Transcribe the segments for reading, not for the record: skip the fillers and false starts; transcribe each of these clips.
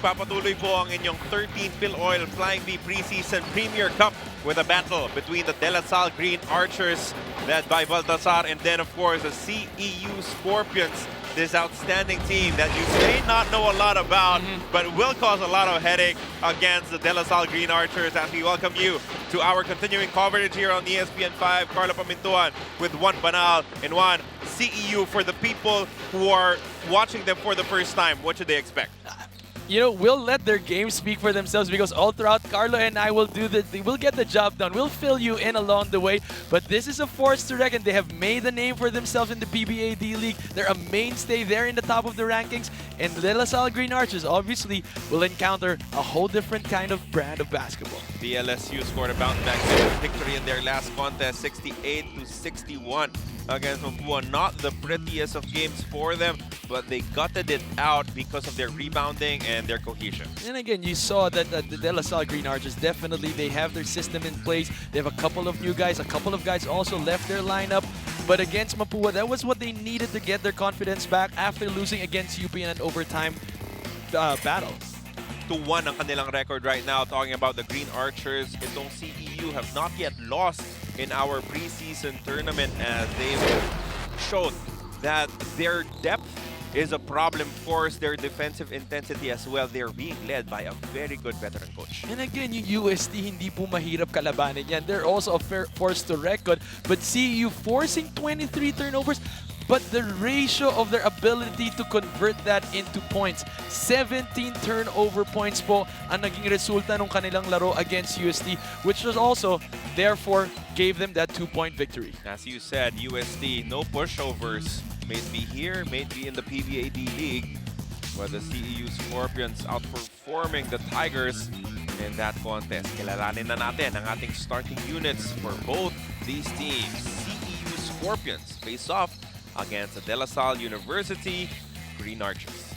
Nagpapatuloy po ang inyong 13th Filoil Flying V Preseason Premier Cup with a battle between the De La Salle Green Archers led by Baltasar and then of course the CEU Scorpions, this outstanding team that you may not know a lot about but will cause a lot of headache against the De La Salle Green Archers. As we welcome you to our continuing coverage here on ESPN5, Carlo Pamintuan with Juan Banal and Juan, CEU, for the people who are watching them for the first time, what should they expect? You know, we'll let their games speak for themselves because all throughout, Carlo and I will we'll get the job done. We'll fill you in along the way. But this is a force to reckon. They have made a name for themselves in the PBA D-League. They're a mainstay. They're in the top of the rankings. And the De La Salle Green Archers obviously will encounter a whole different kind of brand of basketball. DLSU scored a bounce-back victory in their last contest, 68-61 against Mapua. Not the prettiest of games for them, but they gutted it out because of their rebounding and their cohesion. And again, you saw that the De La Salle Green Archers, definitely they have their system in place. They have a couple of new guys. A couple of guys also left their lineup. But against Mapua, that was what they needed to get their confidence back after losing against UP in an overtime battle. 2-1 ang kanilang record right now. Talking about the Green Archers, itong CEU have not yet lost in our preseason tournament, as they've shown that their depth is a problem. Of course, their defensive intensity as well. They're being led by a very good veteran coach. And again, yung UST, hindi po mahirap kalabanin yan. They're also a fair force to record. But CEU forcing 23 turnovers, but the ratio of their ability to convert that into points. 17 turnover points po ang naging resulta ng kanilang laro against UST, which was also, therefore, gave them that 2-point victory. As you said, UST, no pushovers. May it be here, may it be in the PBA D-League, where the CEU Scorpions outperforming the Tigers in that contest. Kilalanin na natin ang ating starting units for both these teams. CEU Scorpions face off against the De La Salle University Green Archers.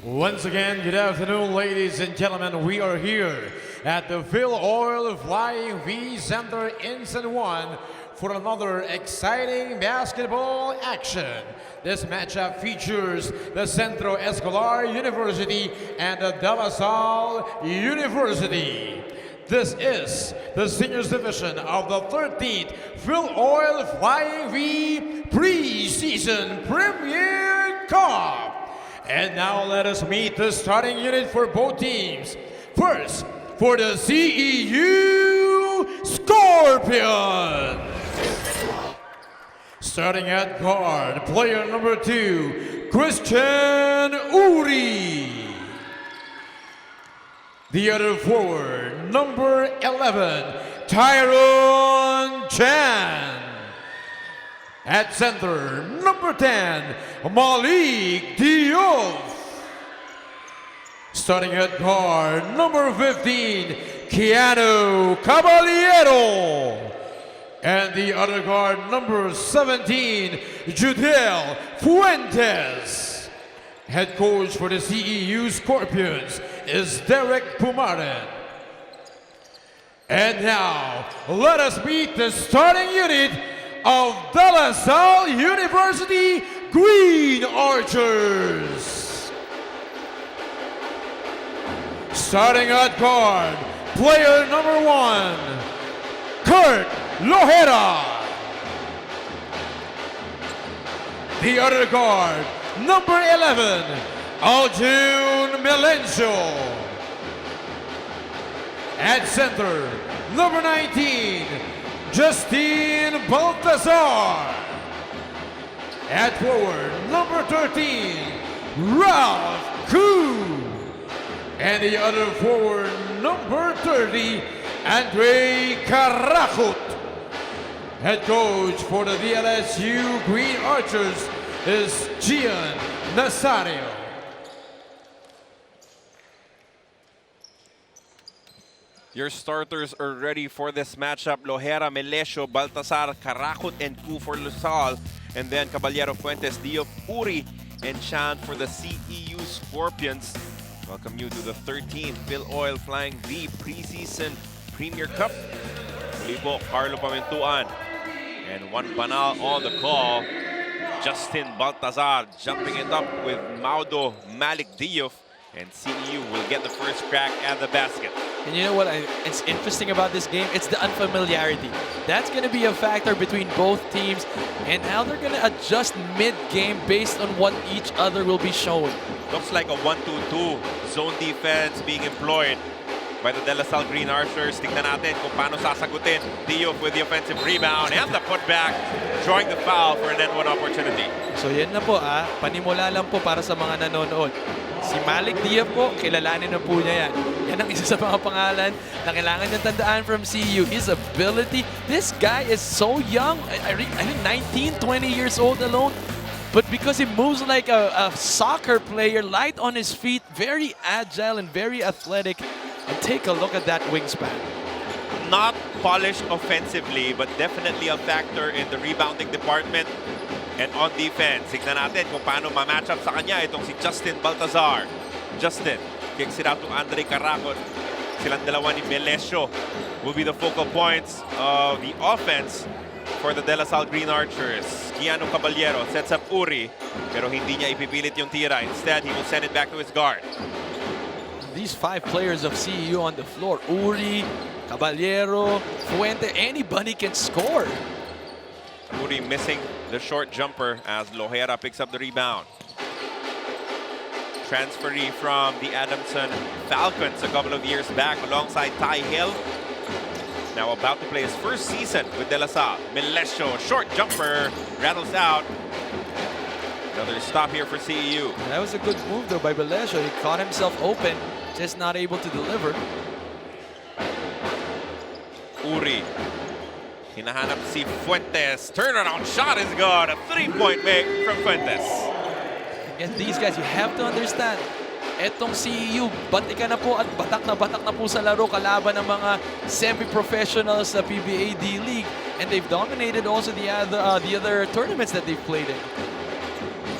Once again, good afternoon, ladies and gentlemen. We are here at the Filoil Flying V Center in San Juan for another exciting basketball action. This matchup features the Centro Escolar University and the De La Salle University. This is the seniors division of the 13th Filoil Flying V Preseason Premier Cup. And now let us meet the starting unit for both teams. First, for the CEU Scorpions. Starting at guard, player number 2, Christian Uri. The other forward, number 11, Tyron Chan. At center, number 10, Malik Diop. Starting at guard, number 15, Keanu Caballero. And the other guard, number 17, Judel Fuentes. Head coach for the CEU Scorpions is Derek Pumaren. And now, let us meet the starting unit of De La Salle University Green Archers. Starting at guard, player number 1, Kurt Lohera. The other guard, number 11, Aljun Melencio. At center, number 19, Justin Baltazar. At forward, number 13, Ralph Koo. And the other forward, number 30, Andre Carajut. Head coach for the DLSU Green Archers is Gian Nazario. Your starters are ready for this matchup. Lohera, Melesio, Baltasar, Carajut, and Koo for La Salle. And then Caballero, Fuentes, Diop, Uri, and Chan for the CEU Scorpions. Welcome you to the 13th Filoil Flying V Preseason Premier Cup. Muli po, Carlo Pamintuan and Juan Banal on the call. Justin Baltazar jumping it up with Maudo Malik Diouf And CEU will get the first crack at the basket. And you know what? It's interesting about this game. It's the unfamiliarity. That's going to be a factor between both teams and how they're going to adjust mid-game based on what each other will be showing. Looks like a 1-2-2 zone defense being employed by the De La Salle Green Archers. Tingnan natin kung paano sasagutin. Diouf with the offensive rebound and the putback, drawing the foul for an N1 opportunity. So yan na po, panimula lang po para sa mga nanonood. Si Malik Diouf po, kilalanin na po niya yan. Yan ang isa sa mga pangalan na kailangan niyang tandaan from CEU. His ability, this guy is so young. I think 19, 20 years old alone. But because he moves like a soccer player, light on his feet, very agile and very athletic. And take a look at that wingspan. Not polished offensively, but definitely a factor in the rebounding department and on defense. Tignan natin kung paano ma-match up sa kanya itong si Justin Baltazar. Justin kicks it out to Andre Caracot. Silang dalawa ni Melesio will be the focal points of the offense for the De La Salle Green Archers. Keanu Caballero sets up Uri, pero hindi niya ipipilit yung tira. Instead, he will send it back to his guard. These 5 players of CEU on the floor, Uri, Caballero, Fuente, anybody can score. Uri missing the short jumper as Lohera picks up the rebound. Transferee from the Adamson Falcons a couple of years back alongside Ty Hill. Now about to play his first season with De La Salle. Melesio, short jumper, rattles out. Another stop here for CEU. That was a good move though by Melesio. He caught himself open, just not able to deliver. Uri. Hinahanap si Fuentes. Turnaround shot is good. A 3-point make from Fuentes. Against these guys, you have to understand, etong CEU, batik na po at batak na po sa laro kalaban ng mga semi-professionals sa PBA D-League. And they've dominated also the other tournaments that they've played in.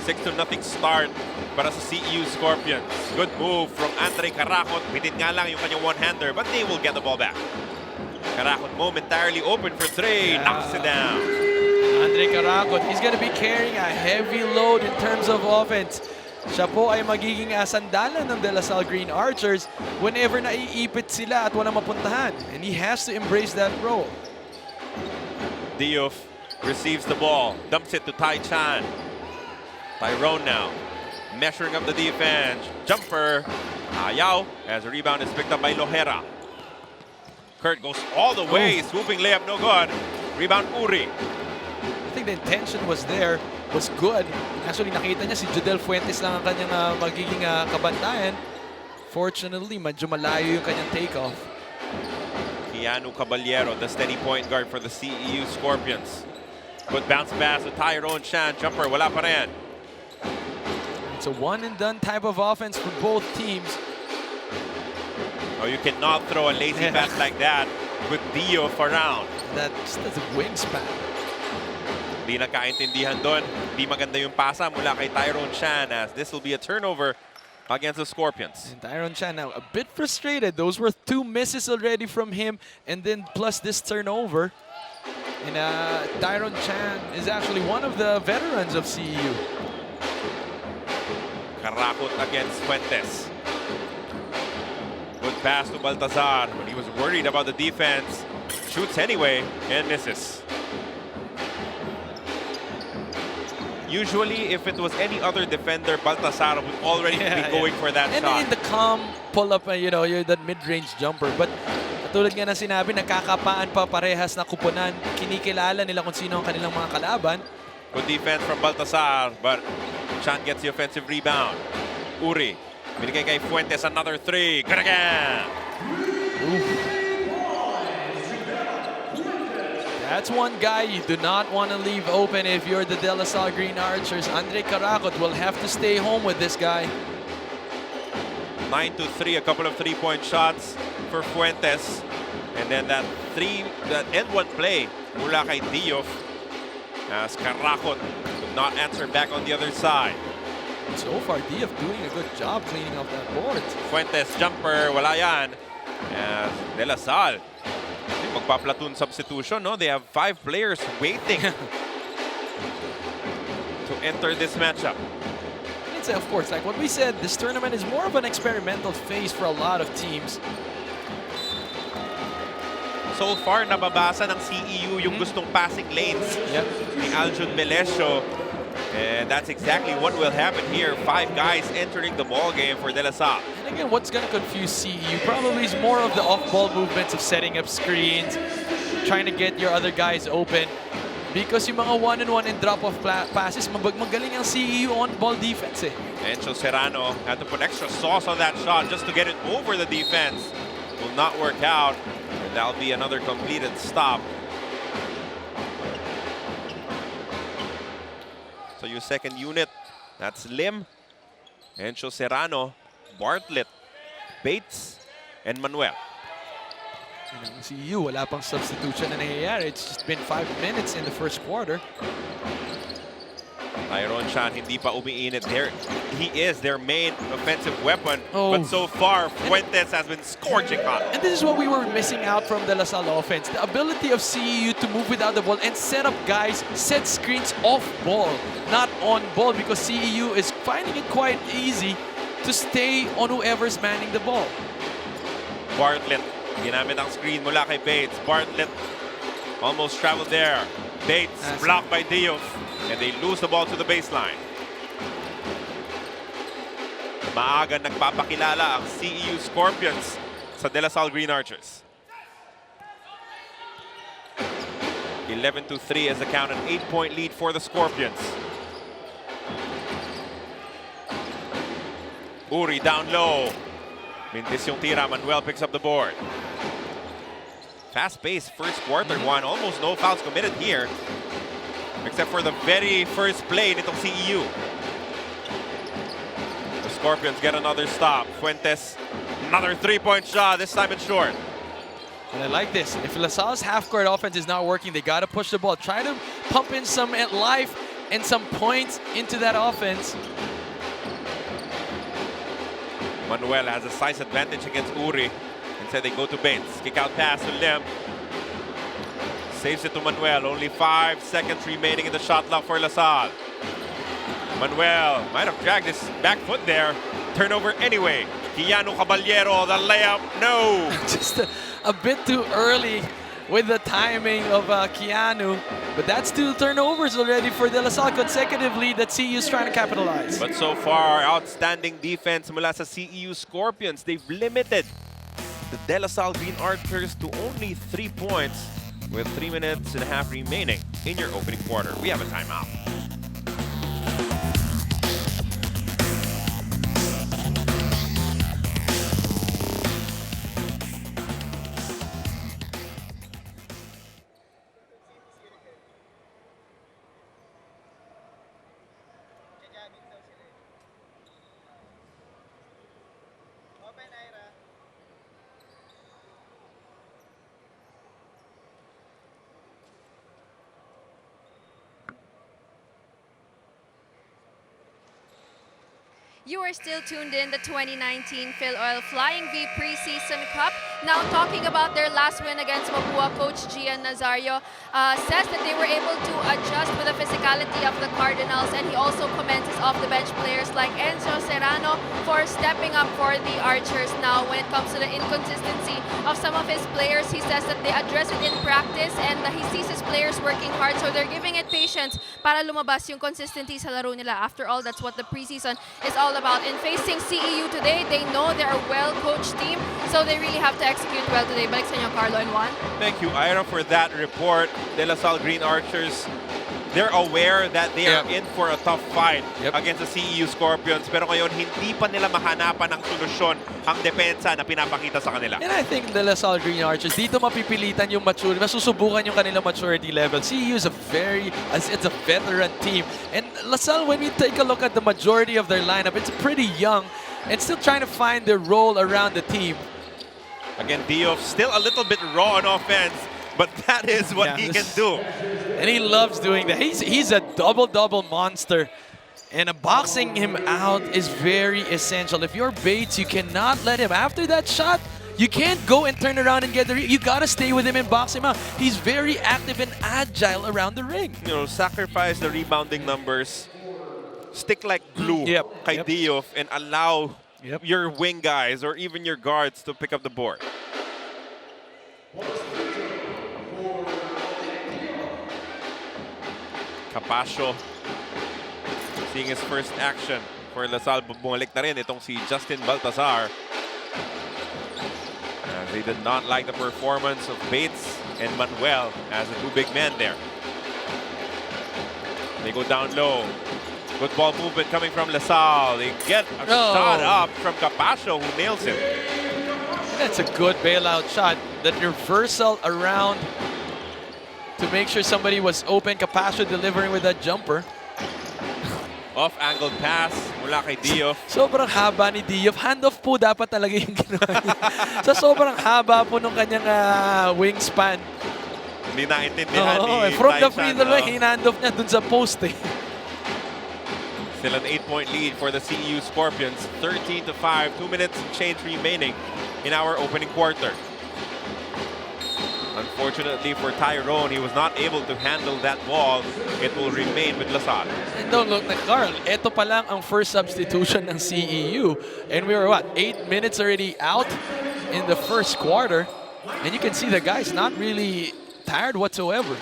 6-0 start para sa CEU Scorpions. Good move from Andre Caracot. Bitin nga lang yung kanyang one-hander, but they will get the ball back. Caracot momentarily open for 3, knocks it down. Andre Caracot, he's gonna be carrying a heavy load in terms of offense. Siya po ay magiging sandalan ng De La Salle Green Archers whenever naiipit sila at walang mapuntahan. And he has to embrace that role. Diouf receives the ball, dumps it to Tai Chan. Tyrone now, measuring up the defense. Jumper, ayaw, as the rebound is picked up by Lohera. Kurt goes all the way, swooping layup, no good. Rebound, Uri. I think the intention was there, was good. Actually, nakita niya si Judel Fuentes lang ang kanyang magiging kabantayan. Fortunately, medyo malayo yung kanyang takeoff. Keanu Caballero, the steady point guard for the CEU Scorpions. Good bounce pass to Tyrone Chan. Jumper, wala pa rin. It's a one-and-done type of offense for both teams. Oh, you cannot throw a lazy pass like that with Diouf around. That's a wingspan. Di nakaintindihan doon. Di maganda yung pasa mula kay Tyrone Chan as this will be a turnover against the Scorpions. And Tyrone Chan now a bit frustrated. Those were 2 misses already from him, and then plus this turnover. And Tyrone Chan is actually one of the veterans of CEU. Caracot against Fuentes. Good pass to Baltazar when he was worried about the defense. Shoots anyway and misses. Usually, if it was any other defender, Baltazar would already be going for that and shot. And in the calm pull-up, you're that mid-range jumper. But katulad nga na sinabi, nakakapaan pa parehas na kupunan. Kinikilala nila kung sino ang kanilang mga kalaban. Good defense from Baltazar, but Chan gets the offensive rebound. Uri, binigay kay Fuentes, another 3. Good again. That's one guy you do not want to leave open if you're the De La Salle Green Archers. Andre Caracot will have to stay home with this guy. 9-3, a couple of 3-point shots for Fuentes. And then that N1 play mula kay Diouf as Caracot could not answer back on the other side. So far, Diouf doing a good job cleaning up that board. Fuentes jumper, wala yan. As De La Salle, magpa-platoon substitution, no? They have 5 players waiting to enter this matchup. hindsight, of course, like what we said, this tournament is more of an experimental phase for a lot of teams. So far, nababasa ng CEU yung gustong passing lanes ni Aljun Melesio. And that's exactly what will happen here. 5 guys entering the ball game for De La Salle. And again, what's going to confuse CEU probably is more of the off-ball movements of setting up screens, trying to get your other guys open. Because yung mga one-on-one and drop-off passes, magaling ang CEU on-ball defense eh. Encho Serrano had to put extra sauce on that shot just to get it over the defense. Will not work out. And that'll be another completed stop. So yung second unit, that's Lim, Encho Serrano, Bartlett, Bates, and Manuel. CEU, wala pang substitution na nangyayari. It's just been 5 minutes in the first quarter. Tyrone Chan hindi pa umiinit. He is their main offensive weapon. Oh. But so far, Fuentes has been scorching hot. And this is what we were missing out from De La Salle offense. The ability of CEU to move without the ball and set up guys, set screens off ball, not on ball, because CEU is finding it quite easy to stay on whoever's manning the ball. Bartlett, ginamit ang screen mula kay Bates. Bartlett almost traveled there. Bates blocked by Diouf. And they lose the ball to the baseline. Maaga nagpapakilala ang CEU Scorpions sa De La Salle Green Archers. 11-3 as the count, an 8-point lead for the Scorpions. Uri down low. Mintis yung tira. Manuel picks up the board. Fast-paced first quarter one. Almost no fouls committed here. Except for the very first play nitong CEU. The Scorpions get another stop. Fuentes, another 3-point shot, this time it's short. And I like this. If La Salle's half-court offense is not working, they got to push the ball. Try to pump in some life and some points into that offense. Manuel has a size advantage against Uri. Instead, they go to Bates. Kick out pass to Lim. Saves it to Manuel. Only 5 seconds remaining in the shot clock for La Salle. Manuel might have dragged his back foot there. Turnover anyway. Keanu Caballero, the layup, no. Just a bit too early with the timing of Keanu. But that's 2 turnovers already for De La Salle consecutively that CEU is trying to capitalize. But so far, outstanding defense mula sa CEU Scorpions. They've limited the De La Salle Green Archers to only 3 points with 3 minutes and a half remaining in your opening quarter. We have a timeout. You are still tuned in the 2019 Filoil Flying V Preseason Cup. Now talking about their last win against Mapua, Coach Gian Nazario says that they were able to adjust with the physicality of the Cardinals, and he also commends his off-the-bench players like Enzo Serrano for stepping up for the Archers. Now when it comes to the inconsistency of some of his players, he says that they address it in practice, and he sees his players working hard, so they're giving it patience para lumabas yung consistency sa laro nila. After all, that's what the preseason is all about. In facing CEU today, they know they're a well-coached team, so they really have to execute well today. Balik sa inyo, Carlo and Juan. Thank you, Ira, for that report. De La Salle Green Archers, they're aware that they are in for a tough fight against the CEU Scorpions, pero ngayon hindi pa nila mahanapan ng solusyon ang depensa na pinapakita sa kanila. And I think the La Salle Green Archers, dito mapipilitan yung maturity, masusubukan yung kanilang maturity level. CEU is it's a veteran team. And La Salle, when we take a look at the majority of their lineup, it's pretty young and still trying to find their role around the team. Again, Diouf still a little bit raw on offense, but that is what he can do. And he loves doing that. He's a double-double monster. And boxing him out is very essential. If you're Bates, you cannot let him. After that shot, you can't go and turn around and get the ring. You got to stay with him and box him out. He's very active and agile around the ring. You know, sacrifice the rebounding numbers stick like glue Yep, kay yep. Diouf and allow Yep. your wing guys or even your guards to pick up the board. Capascio seeing his first action for LaSalle. Bumalik na rin itong si Justin Baltazar. They did not like the performance of Bates and Manuel as the two big men there. They go down low. Good ball movement coming from LaSalle. They get a shot up from Capascio, who nails it. That's a good bailout shot. That reversal around to make sure somebody was open. Capascio delivering with that jumper. Off-angled pass mula kay Diouf. Sobrang haba ni Diouf. Handoff po dapat talaga yung ginawa niya. So sobrang haba po nung kanyang wingspan. Hindi naintindihan ni From the Tyson, free throw line, hinandoff niya dun sa post eh. Still an 8-point lead for the CEU Scorpions. 13-5, 2 minutes and change remaining in our opening quarter. Unfortunately for Tyrone, he was not able to handle that ball. It will remain with LaSalle. And don't look like Carl. Ito pa lang ang first substitution ng CEU. And we were, what, 8 minutes already out in the first quarter. And you can see the guys not really tired whatsoever.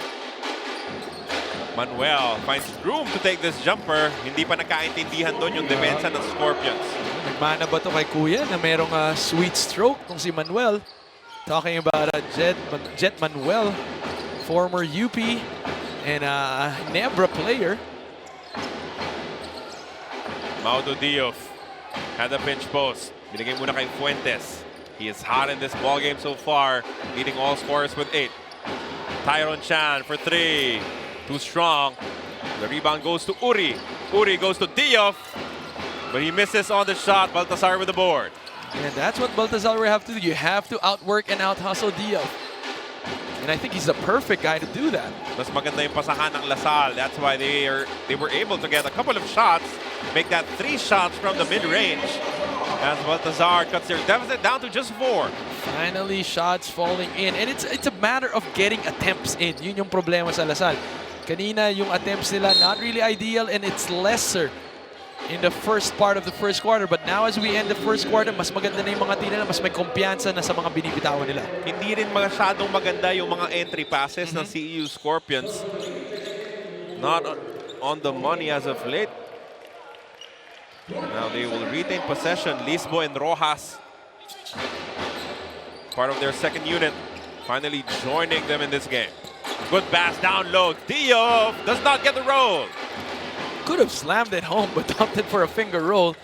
Manuel finds room to take this jumper. Hindi pa nagkaintindihan doon yung depensa ng Scorpions. Nagmana ba to kay Kuya na merong sweet stroke kung si Manuel? Talking about Jet Manuel, former UP and Nebra player. Maudo Diouf had the pinch post. Binigay muna kay Fuentes. He is hot in this ball game so far, leading all scorers with 8. Tyrone Chan for 3. Too strong. The rebound goes to Uri. Uri goes to Diouf, but he misses on the shot. Baltazar with the board. And that's what Baltazar will have to do. You have to outwork and out-hustle Diouf. And I think he's the perfect guy to do that. Mas maganda yung pasahan ng LaSalle. That's why they were able to get a couple of shots, make that 3 shots from the mid-range. As Baltazar cuts their deficit down to just 4. Finally, shots falling in. And it's a matter of getting attempts in. Yun yung problema sa LaSalle. Kanina, yung attempts nila not really ideal and it's lesser in the first part of the first quarter. But now as we end the first quarter, mas maganda na yung mga tira na, mas may kumpiyansa na sa mga binibitawan nila. Hindi rin masyadong maganda yung mga entry passes ng CEU Scorpions. Not on the money as of late. Now they will retain possession. Lisbo and Rojas, part of their second unit, finally joining them in this game. Good pass down low. Diouf does not get the roll. Could have slammed it home, but opted for a finger roll.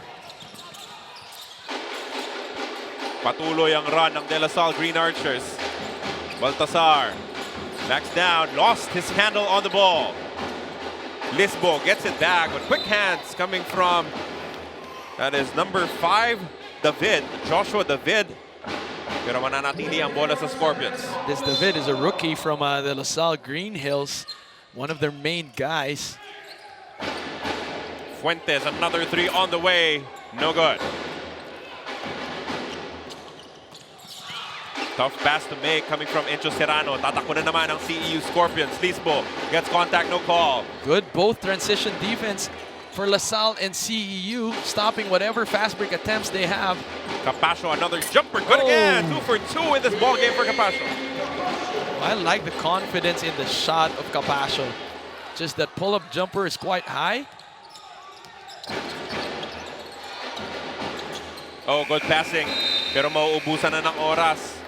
Patuloy ang run ng De La Salle Green Archers. Baltazar backs down, lost his handle on the ball. Lisbo gets it back with quick hands coming from, that is number 5, David, Joshua David. Pero mananatili ang bola sa Scorpions. This David is a rookie from the La Salle Green Hills, one of their main guys. Fuentes, another 3 on the way. No good. Tough pass to make coming from Encho Serrano. Tatakbo na naman ang CEU Scorpions. Lisbo gets contact, no call. Good both transition defense for La Salle and CEU, stopping whatever fast break attempts they have. Capascio, another jumper. Good again. 2 for 2 in this ball game for Capascio. I like the confidence in the shot of Capascio. Just that pull-up jumper is quite high. Oh, good passing. Pero mauubusan na ng oras.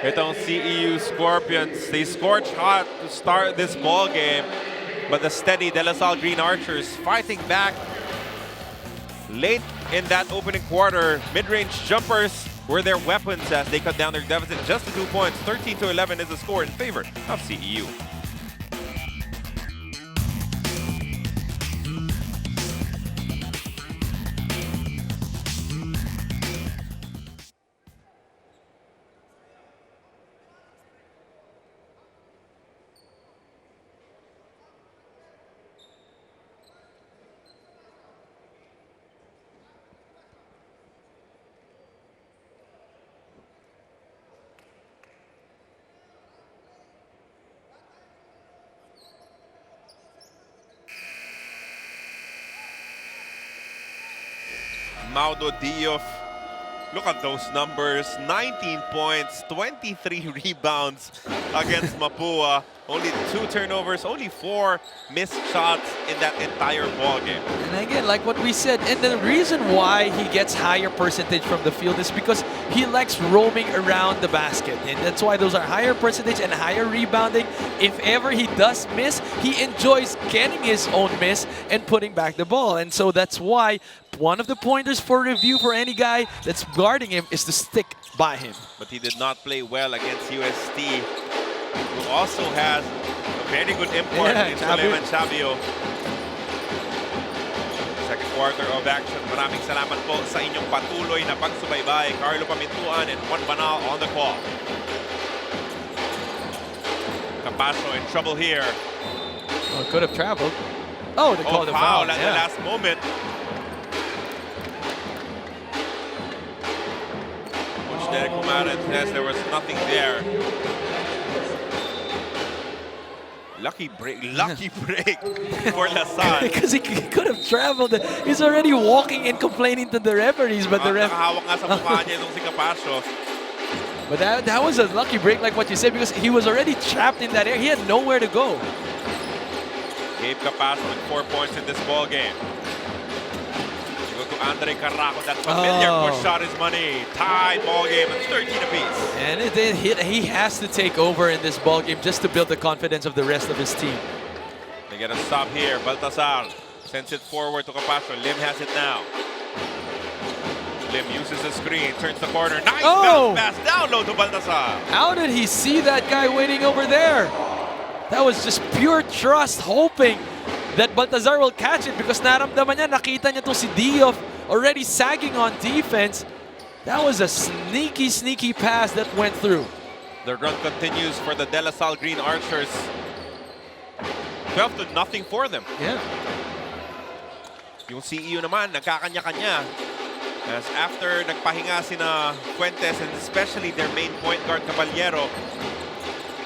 Itong CEU Scorpions, they scorched hot to start this ball game. But the steady De La Salle Green Archers fighting back late in that opening quarter. Mid-range jumpers were their weapons as they cut down their deficit just to 2 points. 13-11 is the score in favor of CEU. Maudo Diouf. Look at those numbers. 19 points, 23 rebounds against Mapua. Only 2 turnovers, only 4 missed shots in that entire ball game. And again, like what we said, and the reason why he gets higher percentage from the field is because he likes roaming around the basket. And that's why those are higher percentage and higher rebounding. If ever he does miss, he enjoys getting his own miss and putting back the ball. And so that's why one of the pointers for review for any guy that's guarding him is to stick by him. But he did not play well against UST, who also has a very good import in Suleiman Sabio. Second quarter of action. Maraming salamat po sa inyong patuloy na pagsubaybay. Carlo Pamintuan and Juan Banal on the call. Capasso in trouble here. Well, could have traveled. Oh, they called a foul at the last moment. Coach Derek Pumaran says there was nothing there. Lucky break for Lasal. Because he could have traveled. He's already walking and complaining to the referees, but the ref... Nakahawak nga sa mukha niya itong si Capasso. But that was a lucky break, like what you said, because he was already trapped in that area. He had nowhere to go. Gabe Capasso with 4 points in this ball game. Go to Andre Caraco. That familiar push shot is money. Tied ball game at 13 apiece. And he has to take over in this ball game just to build the confidence of the rest of his team. They get a stop here. Baltasar sends it forward to Capasso. Lim has it now. Lim uses the screen, turns the corner. Nice bounce pass down low to Baltasar. How did he see that guy waiting over there? That was just pure trust, hoping that Baltazar will catch it because naramdaman niya, nakita niya itong si Diouf already sagging on defense. That was a sneaky pass that went through. The run continues for the De La Salle Green Archers. 12-0 for them. Yeah. Yung CEU naman, nagkakanya-kanya. As after nagpahinga sina Fuentes and especially their main point guard Caballero,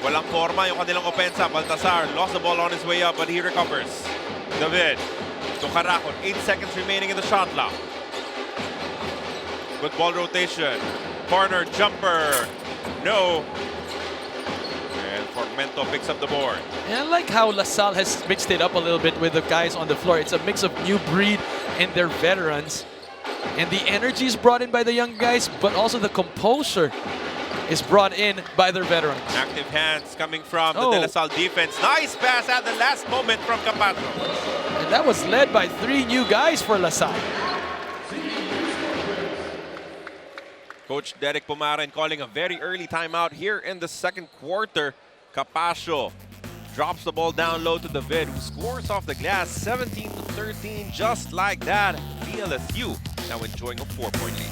walang forma yung kanilang opensa. Baltasar lost the ball on his way up but he recovers. David to Caracon. 8 seconds remaining in the shot clock. Good ball rotation. Corner jumper. No. And Formento picks up the board. And I like how LaSalle has mixed it up a little bit with the guys on the floor. It's a mix of new breed and their veterans. And the energy is brought in by the young guys, but also the composure is brought in by their veterans. Active hands coming from the De La Salle defense. Nice pass at the last moment from Capasso. And that was led by 3 new guys for LaSalle. Coach Derek Pumaran calling a very early timeout here in the second quarter. Capasso drops the ball down low to David, who scores off the glass 17-13, just like that. DLSU now enjoying a 4-point lead.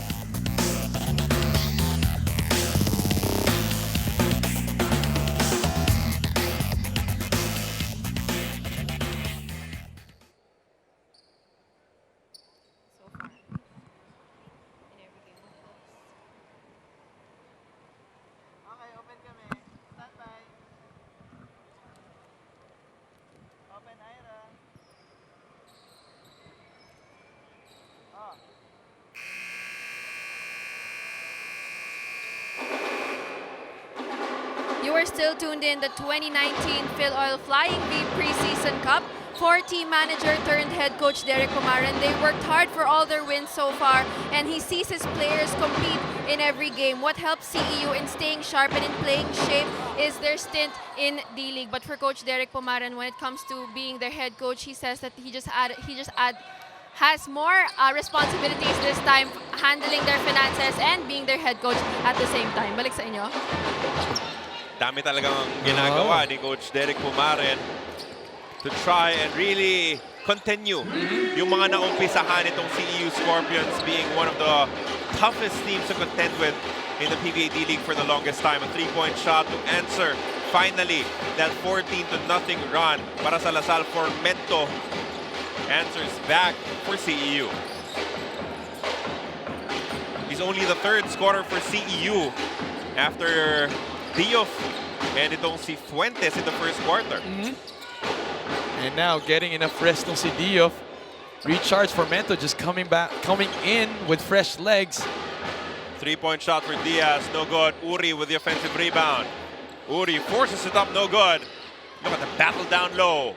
You are still tuned in the 2019 Filoil Flying V Preseason Cup. For team manager turned head coach Derek Pumaran, they worked hard for all their wins so far, and he sees his players compete in every game. What helps CEU in staying sharp and in playing shape is their stint in D-League. But for Coach Derek Pumaran, when it comes to being their head coach, he says that he has more responsibilities this time, handling their finances and being their head coach at the same time. Balik sa inyo. Dami talagang ginagawa ni Coach Derek Pumaran to try and really continue yung mga naumpisahan itong CEU Scorpions being one of the toughest teams to contend with in the PBA D-League for the longest time. A 3-point shot to answer finally that 14-0 run para sa LaSalle. Formento answers back for CEU. He's only the 3rd scorer for CEU after Diouf and itong si Fuentes in the first quarter. And now getting enough rest ng si Diouf. recharge. Formento just coming in with fresh legs. 3-point shot for Diaz, no good. Uri with the offensive rebound. Uri forces it up, no good. Look at the battle down low.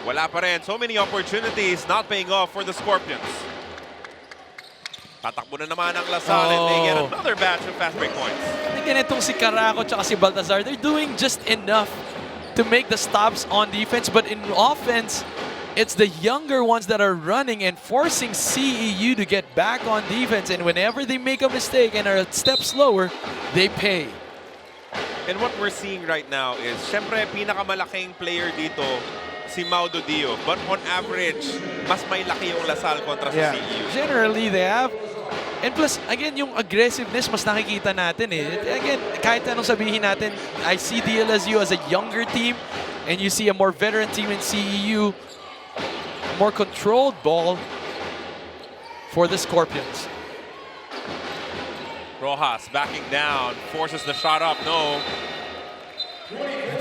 Wala pa rin. So many opportunities not paying off for the Scorpions. Tatakbo na naman ang Lasal and they get another batch of fast break points. Again, itong si Caraco at si Baltazar, they're doing just enough to make the stops on defense, but in offense, it's the younger ones that are running and forcing CEU to get back on defense, and whenever they make a mistake and are a step slower, they pay. And what we're seeing right now is, syempre, pinakamalaking player dito, si Maudo Dio. But on average, mas may laki yung Lasal kontra sa CEU. Generally, they have. And plus, again, yung aggressiveness, mas nakikita natin eh. Again, kahit anong sabihin natin, I see DLSU as a younger team, and you see a more veteran team in CEU, more controlled ball for the Scorpions. Rojas backing down, forces the shot up, no.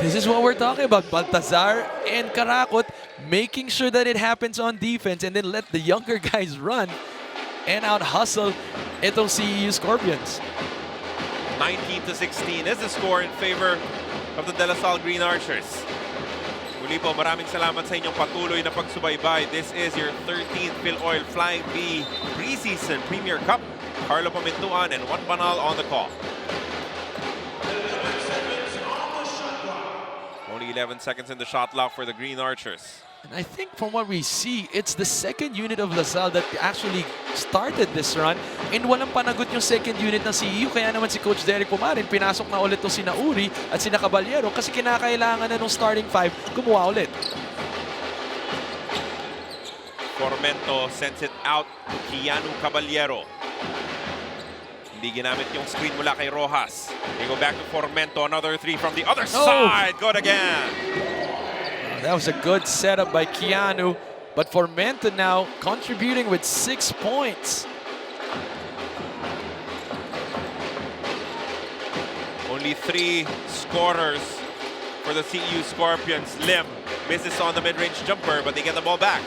This is what we're talking about. Baltazar and Karakot making sure that it happens on defense and then let the younger guys run and out-hustle itong CEU Scorpions. 19-16 is the score in favor of the De La Salle Green Archers. Muli po, maraming salamat sa inyong patuloy na pagsubaybay. This is your 13th Filoil Flying V Preseason Premier Cup. Carlo Pamintuan and Juan Banal on the call. Only 11 seconds in the shot clock for the Green Archers. And I think from what we see, it's the second unit of LaSalle that actually started this run. And walang panagot yung second unit ng CEU. Kaya naman si Coach Derek Pumarin, pinasok na ulit to sina Uri at sina Caballero kasi kinakailangan na nung starting five kumuha ulit. Formento sends it out to Keanu Caballero. Hindi ginamit yung screen mula kay Rojas. They go back to Formento. Another three from the other side. Good again. That was a good setup by Keanu. But Formento now contributing with 6 points. Only 3 scorers for the CEU Scorpions. Lim misses on the mid-range jumper, but they get the ball back.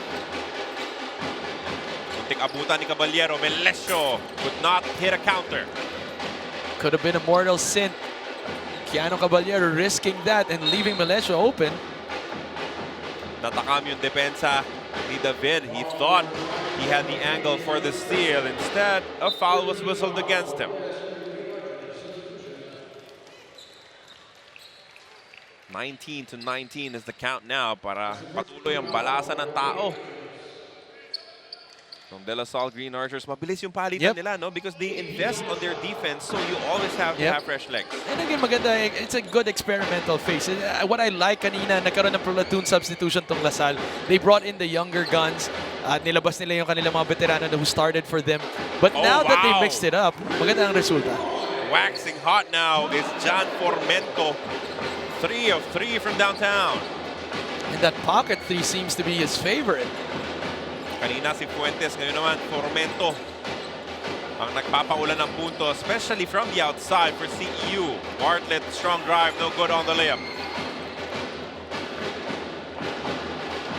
Abutan ni Caballero. Melesio would not hit a counter. Could have been a mortal sin. Keanu Caballero risking that and leaving Melesio open. Natakam yung depensa ni David. He thought he had the angle for the steal. Instead, a foul was whistled against him. 19-19 is the count now para patuloy ang balasa ng tao. From De La Salle Green Archers, mabilis yung palitan nila, no? Because they invest on their defense, so you always have to have fresh legs. And again, maganda, it's a good experimental phase. What I like kanina, nagkaroon ng platoon substitution tong LaSalle. They brought in the younger guns. Nilabas nila yung kanilang mga veterano who started for them. But now that they mixed it up, maganda ang resulta. Waxing hot now is John Formento. 3 of 3 from downtown. And that pocket three seems to be his favorite. Kanina si Fuentes, ngayon naman Formento ang nagpapaulan ng punto, especially from the outside for CEU. Bartlett, strong drive, no good on the layup.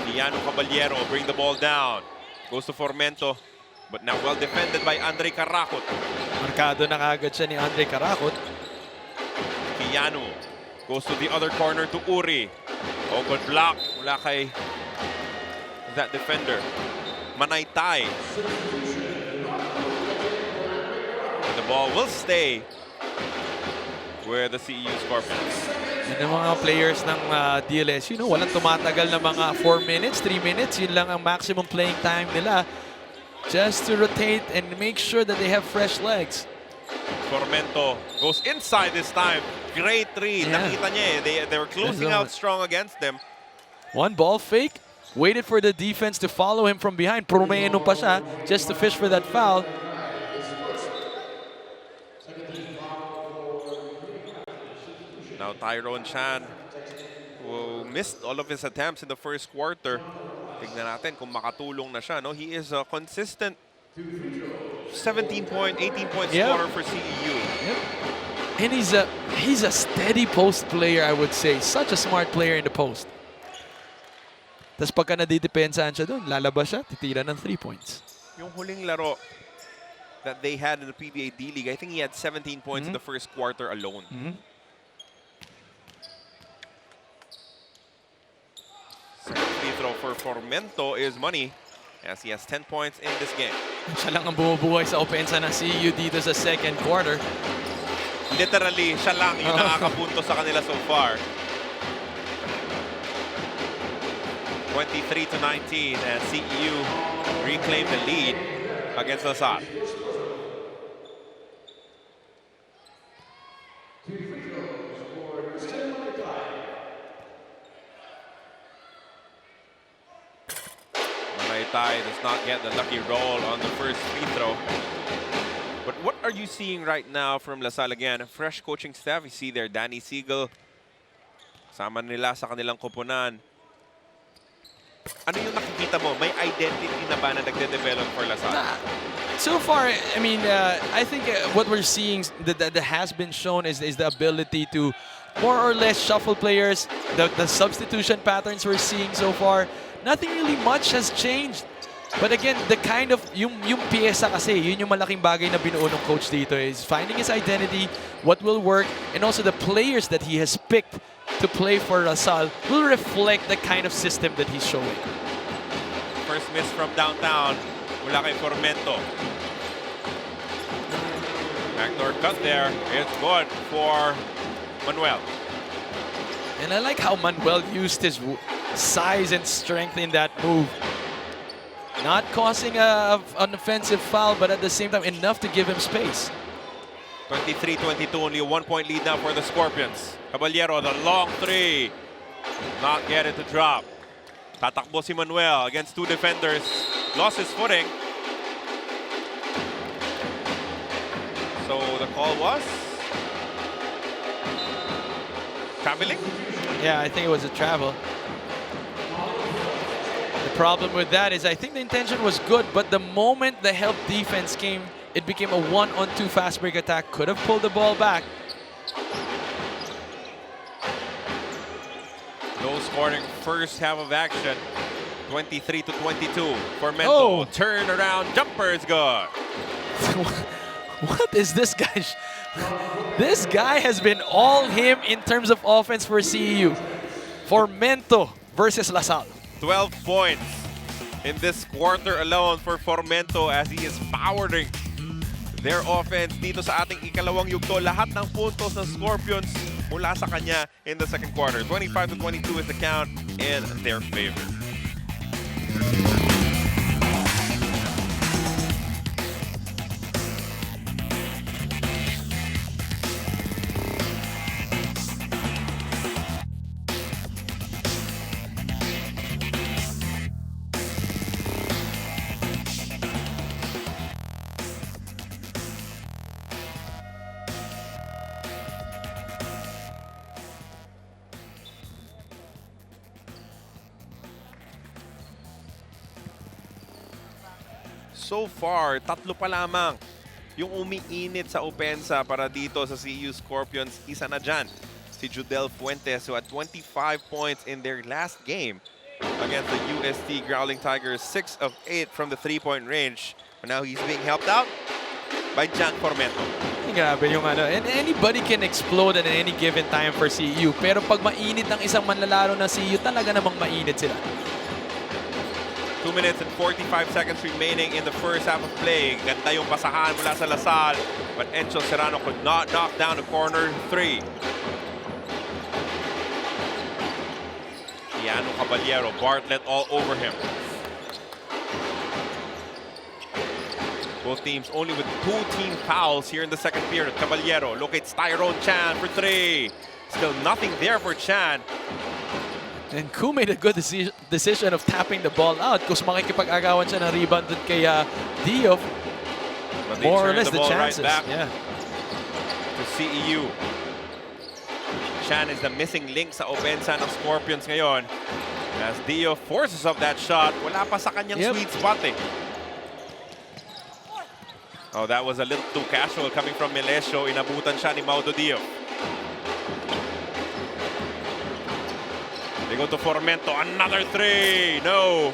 Keanu Caballero bring the ball down. Goes to Formento, but now well defended by Andre Caracot. Markado na kagad siya ni Andre Caracot. Keanu goes to the other corner to Uri. Oh, good block mula kay that defender. Manaytay. And the ball will stay with the CEU Scorpions. Yan ang mga players ng DLSU, walang tumatagal na mga 4 minutes, 3 minutes. Yun lang ang maximum playing time nila. Just to rotate and make sure that they have fresh legs. Formento goes inside this time. Great three. Nakita niya eh. They were closing out strong against them. One ball fake. Waited for the defense to follow him from behind. Promeno pa siya just to fish for that foul. Now Tyrone Chan, who missed all of his attempts in the first quarter. Tignan natin kung makatulong na siya. No? He is a consistent 17-point, 18-point scorer for CEU. And he's a steady post player, I would say. Such a smart player in the post. Tapos pagka nadidepensahan siya doon, lalabas siya, titira ng 3 points. Yung huling laro that they had in the PBA D-League, I think he had 17 points in the first quarter alone. Second free throw for Formento is money as he has 10 points in this game. Siya lang ang bumubuhay sa opensa ng CEU dito sa second quarter. Literally, siya lang yung nakakapunto sa kanila so far. 23-19 and CEU reclaim the lead against LaSalle. Manaytay does not get the lucky roll on the first free throw. But what are you seeing right now from LaSalle again? Fresh coaching staff. You see there, Danny Siegel. Kasama nila sa kanilang koponan. Ano yung nakikita mo? May identity na ba na nagde-develop for LaSalle? So far, I mean, I think what we're seeing that has been shown is the ability to more or less shuffle players. The substitution patterns we're seeing so far, nothing really much has changed. But again, the kind of, yung pyesa kasi, yun yung malaking bagay na binuo ng coach dito is finding his identity, what will work, and also the players that he has picked to play for LaSalle will reflect the kind of system that he's showing. First miss from downtown, mula kay Formento. Backdoor cut there, it's good for Manuel. And I like how Manuel used his size and strength in that move. Not causing an offensive foul, but at the same time, enough to give him space. 23-22, only a 1-point lead now for the Scorpions. Caballero, the long three. Not get it to drop. Tatakbo si Manuel against two defenders. Lost his footing. So the call was traveling? Yeah, I think it was a travel. The problem with that is I think the intention was good, but the moment the help defense came, it became a 1-on-2 fast break attack. Could have pulled the ball back. Low scoring first half of action. 23-22. Formento, turn around jumper is good. What is this guy? This guy has been all him in terms of offense for CEU. Formento versus LaSalle. 12 points in this quarter alone for Formento as he is powering their offense dito sa ating ikalawang yugto. Lahat ng puntos ng Scorpions mula sa kanya in the second quarter. 25-22 is the count in their favor. So far, tatlo pa lamang yung umiinit sa opensa para dito sa CEU Scorpions. Isa na dyan, si Judel Fuentes, who had 25 points in their last game against the UST Growling Tigers, 6 of 8 from the three-point range. And now he's being helped out by Jan Formento. Grabe yung ano. And anybody can explode at any given time for CEU. Pero pag mainit ang isang manlalaro ng CEU, talaga namang mainit sila. 2 minutes and 45 seconds remaining in the first half of play. Ganda yung pasahan mula sa LaSalle, but Encho Serrano could not knock down the corner three. Iano Caballero, Bartlett all over him. Both teams only with 2 team fouls here in the second period. Caballero locates Tyrone Chan for three. Still nothing there for Chan. And Ku made a good decision of tapping the ball out because makikipag-agawan siya ng rebound dun kay Diof. More or less the chances. Right back yeah. to CEU. Chan is the missing link sa opensa ng Scorpions ngayon. As Diof forces up that shot, wala pa sa kanyang sweet spot eh. Oh, that was a little too casual coming from Melesio. Inabutan siya ni Maudo Diof. They go to Formento. Another three. No.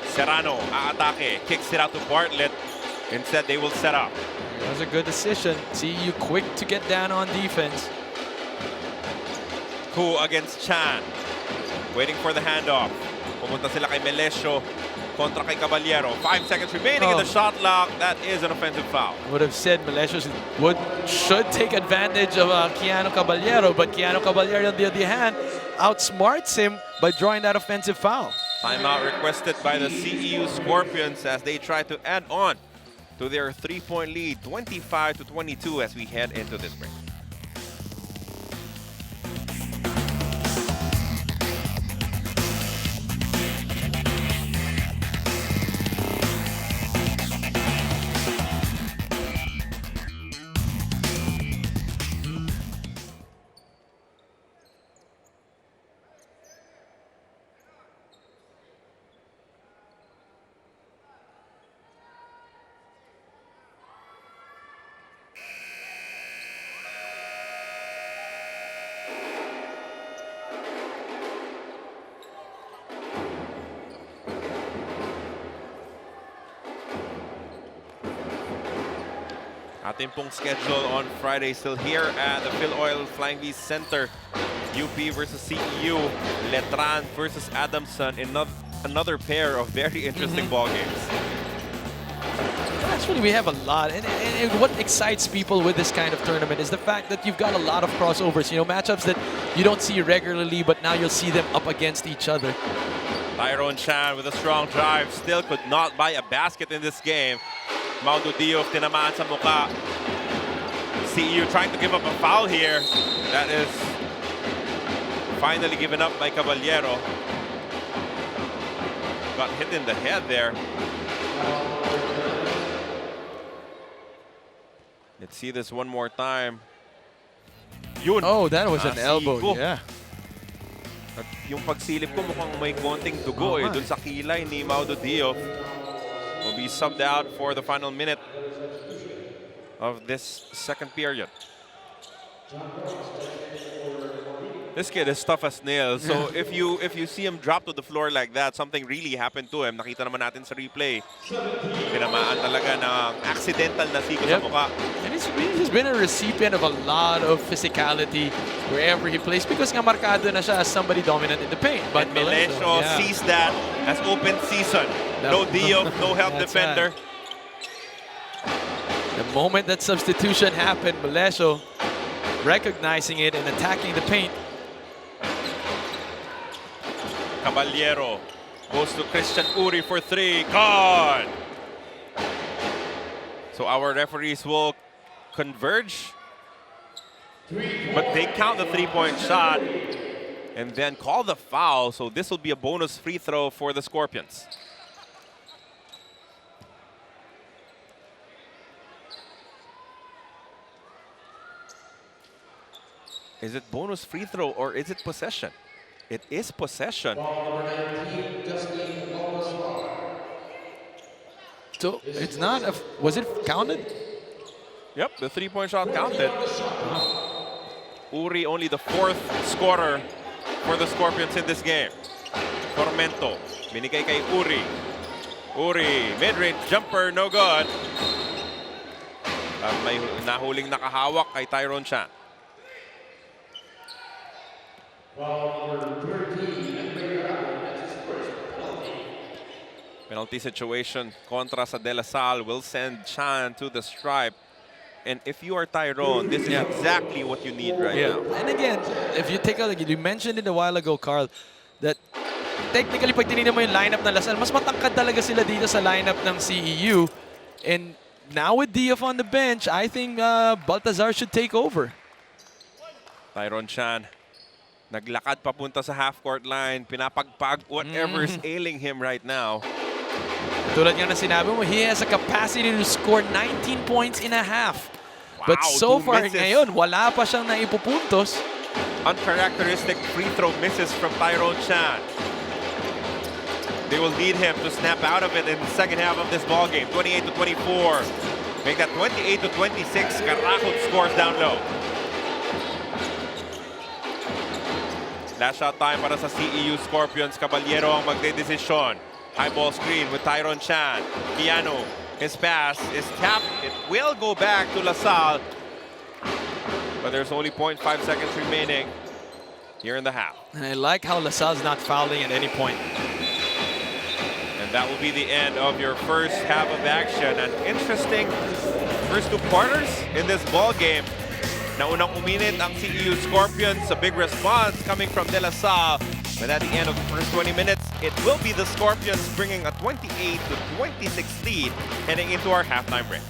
Serrano, aatake. Kicks it out to Bartlett. Instead, they will set up. That was a good decision. CEU quick to get down on defense. Ku against Chan. Waiting for the handoff. Pumunta sila kay Melesio kontra kay Caballero. 5 seconds remaining in the shot clock. That is an offensive foul. Would have said Melesio should take advantage of Keanu Caballero, but Keanu Caballero, on the other hand, outsmarts him by drawing that offensive foul. Timeout requested by the CEU Scorpions as they try to add on to their 3-point lead, 25-22 as we head into this break. Ating pong schedule on Friday still here at the Filoil Flying V Center. UP versus CEU, Letran versus Adamson. Another pair of very interesting ball games. Actually, we have a lot. And what excites people with this kind of tournament is the fact that you've got a lot of crossovers. You know, matchups that you don't see regularly, but now you'll see them up against each other. Tyrone Chan with a strong drive. Still could not buy a basket in this game. Maudo Diouf tinamaan sa mukha. CEU trying to give up a foul here. That is finally given up by Caballero. Got hit in the head there. Let's see this one more time. Yun. Oh, that was an elbow. Ko. Yeah. At yung pagsilip ko mukhang may konting dugo dun sa kilay ni Maudo Diouf. Will be subbed out for the final minute of this second period. This kid is tough as nails. So if you see him drop to the floor like that, something really happened to him. Nakita naman natin sa replay. Tinamaan talaga ng accidental na siko sa mukha. And he's been a recipient of a lot of physicality wherever he plays because nga markado na siya as somebody dominant in the paint. But And Melesio sees that as open season. No Diouf, no help defender. The moment that substitution happened, Melesio recognizing it and attacking the paint. Caballero goes to Christian Uri for three. Gone! So our referees will converge. But they count the three-point shot and then call the foul. So this will be a bonus free throw for the Scorpions. Is it bonus free throw or is it possession? It is possession. So it's not a, was it counted? Yep, the three-point shot counted. Uri only the fourth scorer for the Scorpions in this game. Formento, binigay kay Uri. Uri, mid-range jumper, no good. May nahuling nakahawak kay Tyrone Chan. Penalty situation kontra sa De La Salle will send Chan to the stripe. And if you are Tyrone, this is exactly what you need right now. And again, if you take a look, you mentioned it a while ago, Carl, that technically pag tinignan mo yung lineup ng La Salle, mas matangkad talaga sila dito sa lineup ng CEU. And now with Diouf on the bench, I think Baltazar should take over. Tyrone Chan, naglakad papunta sa half-court line, pinapagpag whatever's ailing him right now. Tulad nga na sinabi mo, he has a capacity to score 19 points in a half. Wow, but so far misses. ngayon, wala pa siyang naipupuntos. Uncharacteristic free throw misses from Tyrone Chan. They will need him to snap out of it in the second half of this ball game. 28-24. Make that 28-26. Carrajot scores down low. Last shot time para sa CEU Scorpions. Caballero ang magdedesisyon. High ball screen with Tyron Chan. Piano, his pass is tapped. It will go back to LaSalle. But there's only 0.5 seconds remaining here in the half. And I like how LaSalle's not fouling at any point. And that will be the end of your first half of action. An interesting first 2 quarters in this ball game. Naunang uminit ang CEU Scorpions. A big response coming from De La Salle. But at the end of the first 20 minutes, it will be the Scorpions bringing a 28-26 lead heading into our halftime break.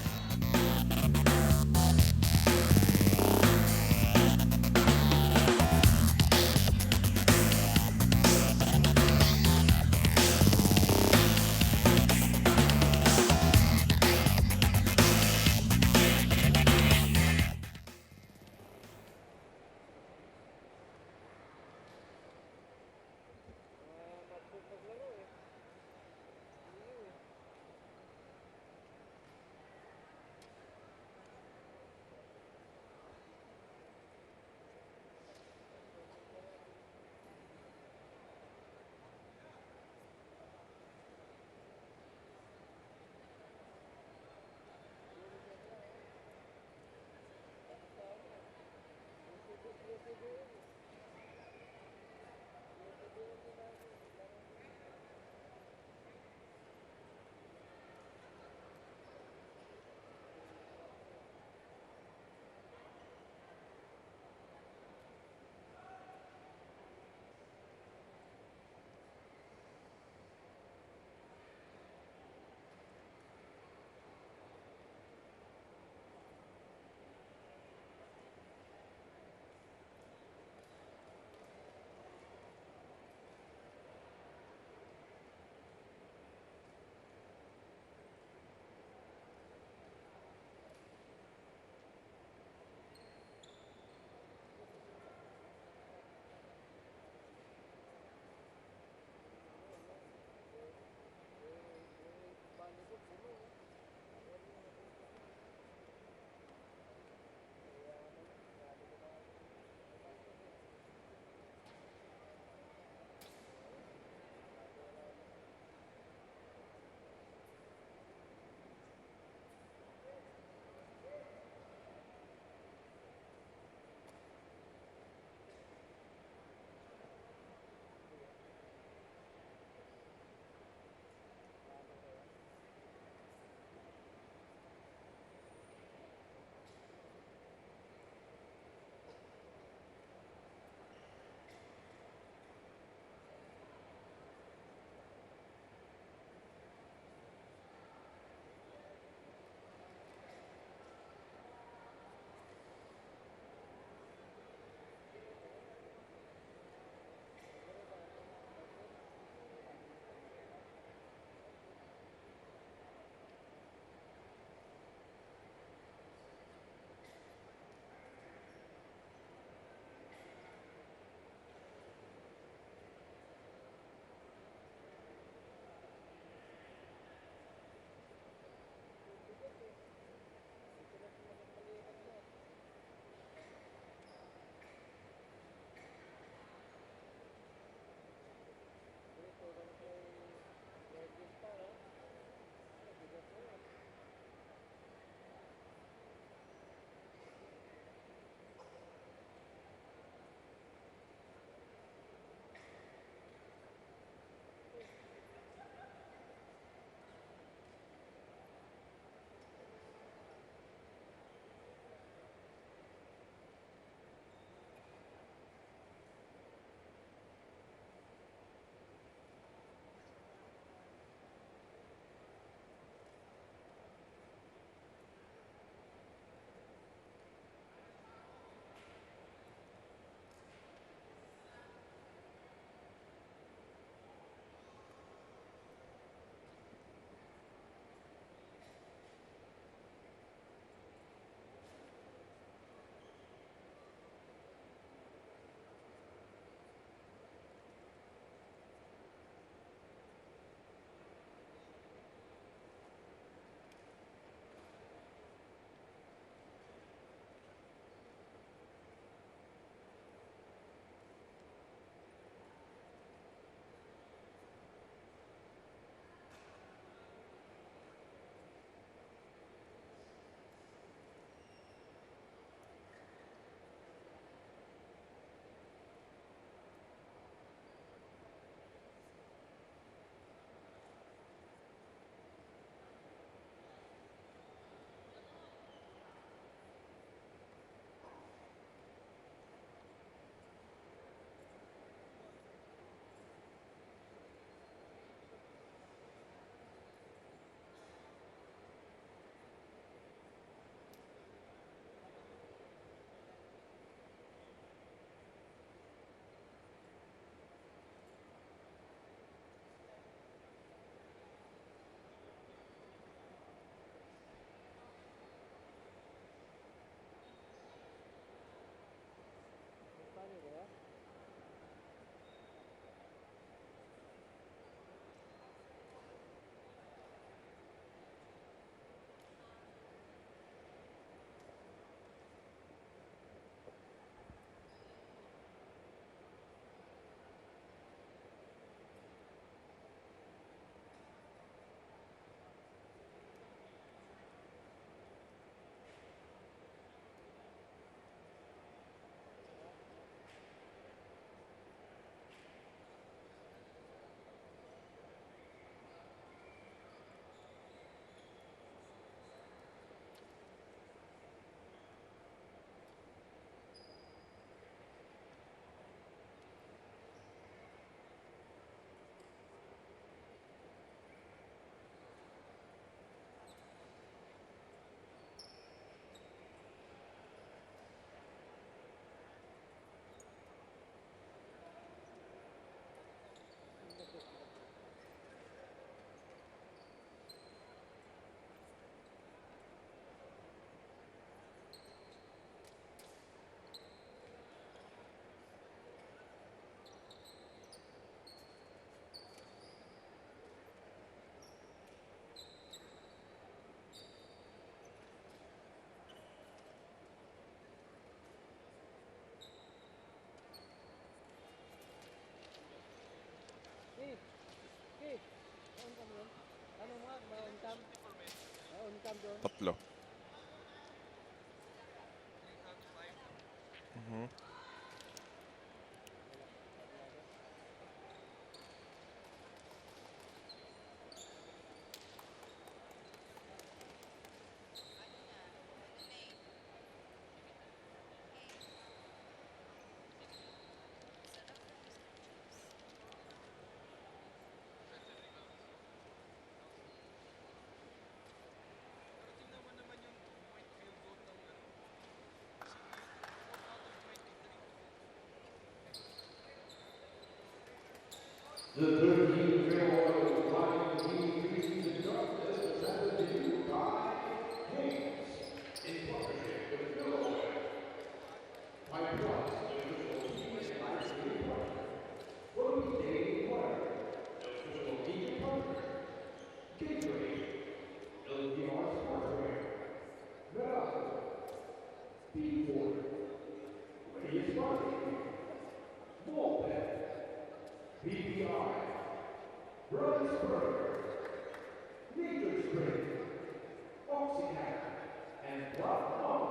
Tatlo. The 13th Filoil Flying V Preseason Cup is presented to you by Haynes in partnership with Filoil. By Plus, the official team and library partner. Rugby Day Partner, the official media partner. Gatorade, LDR Sportswear. Merado, B4, Radius Marketing, Wallpad, BPI, Brothers Burger, Nature Spring, Oxycat, and Black Mama.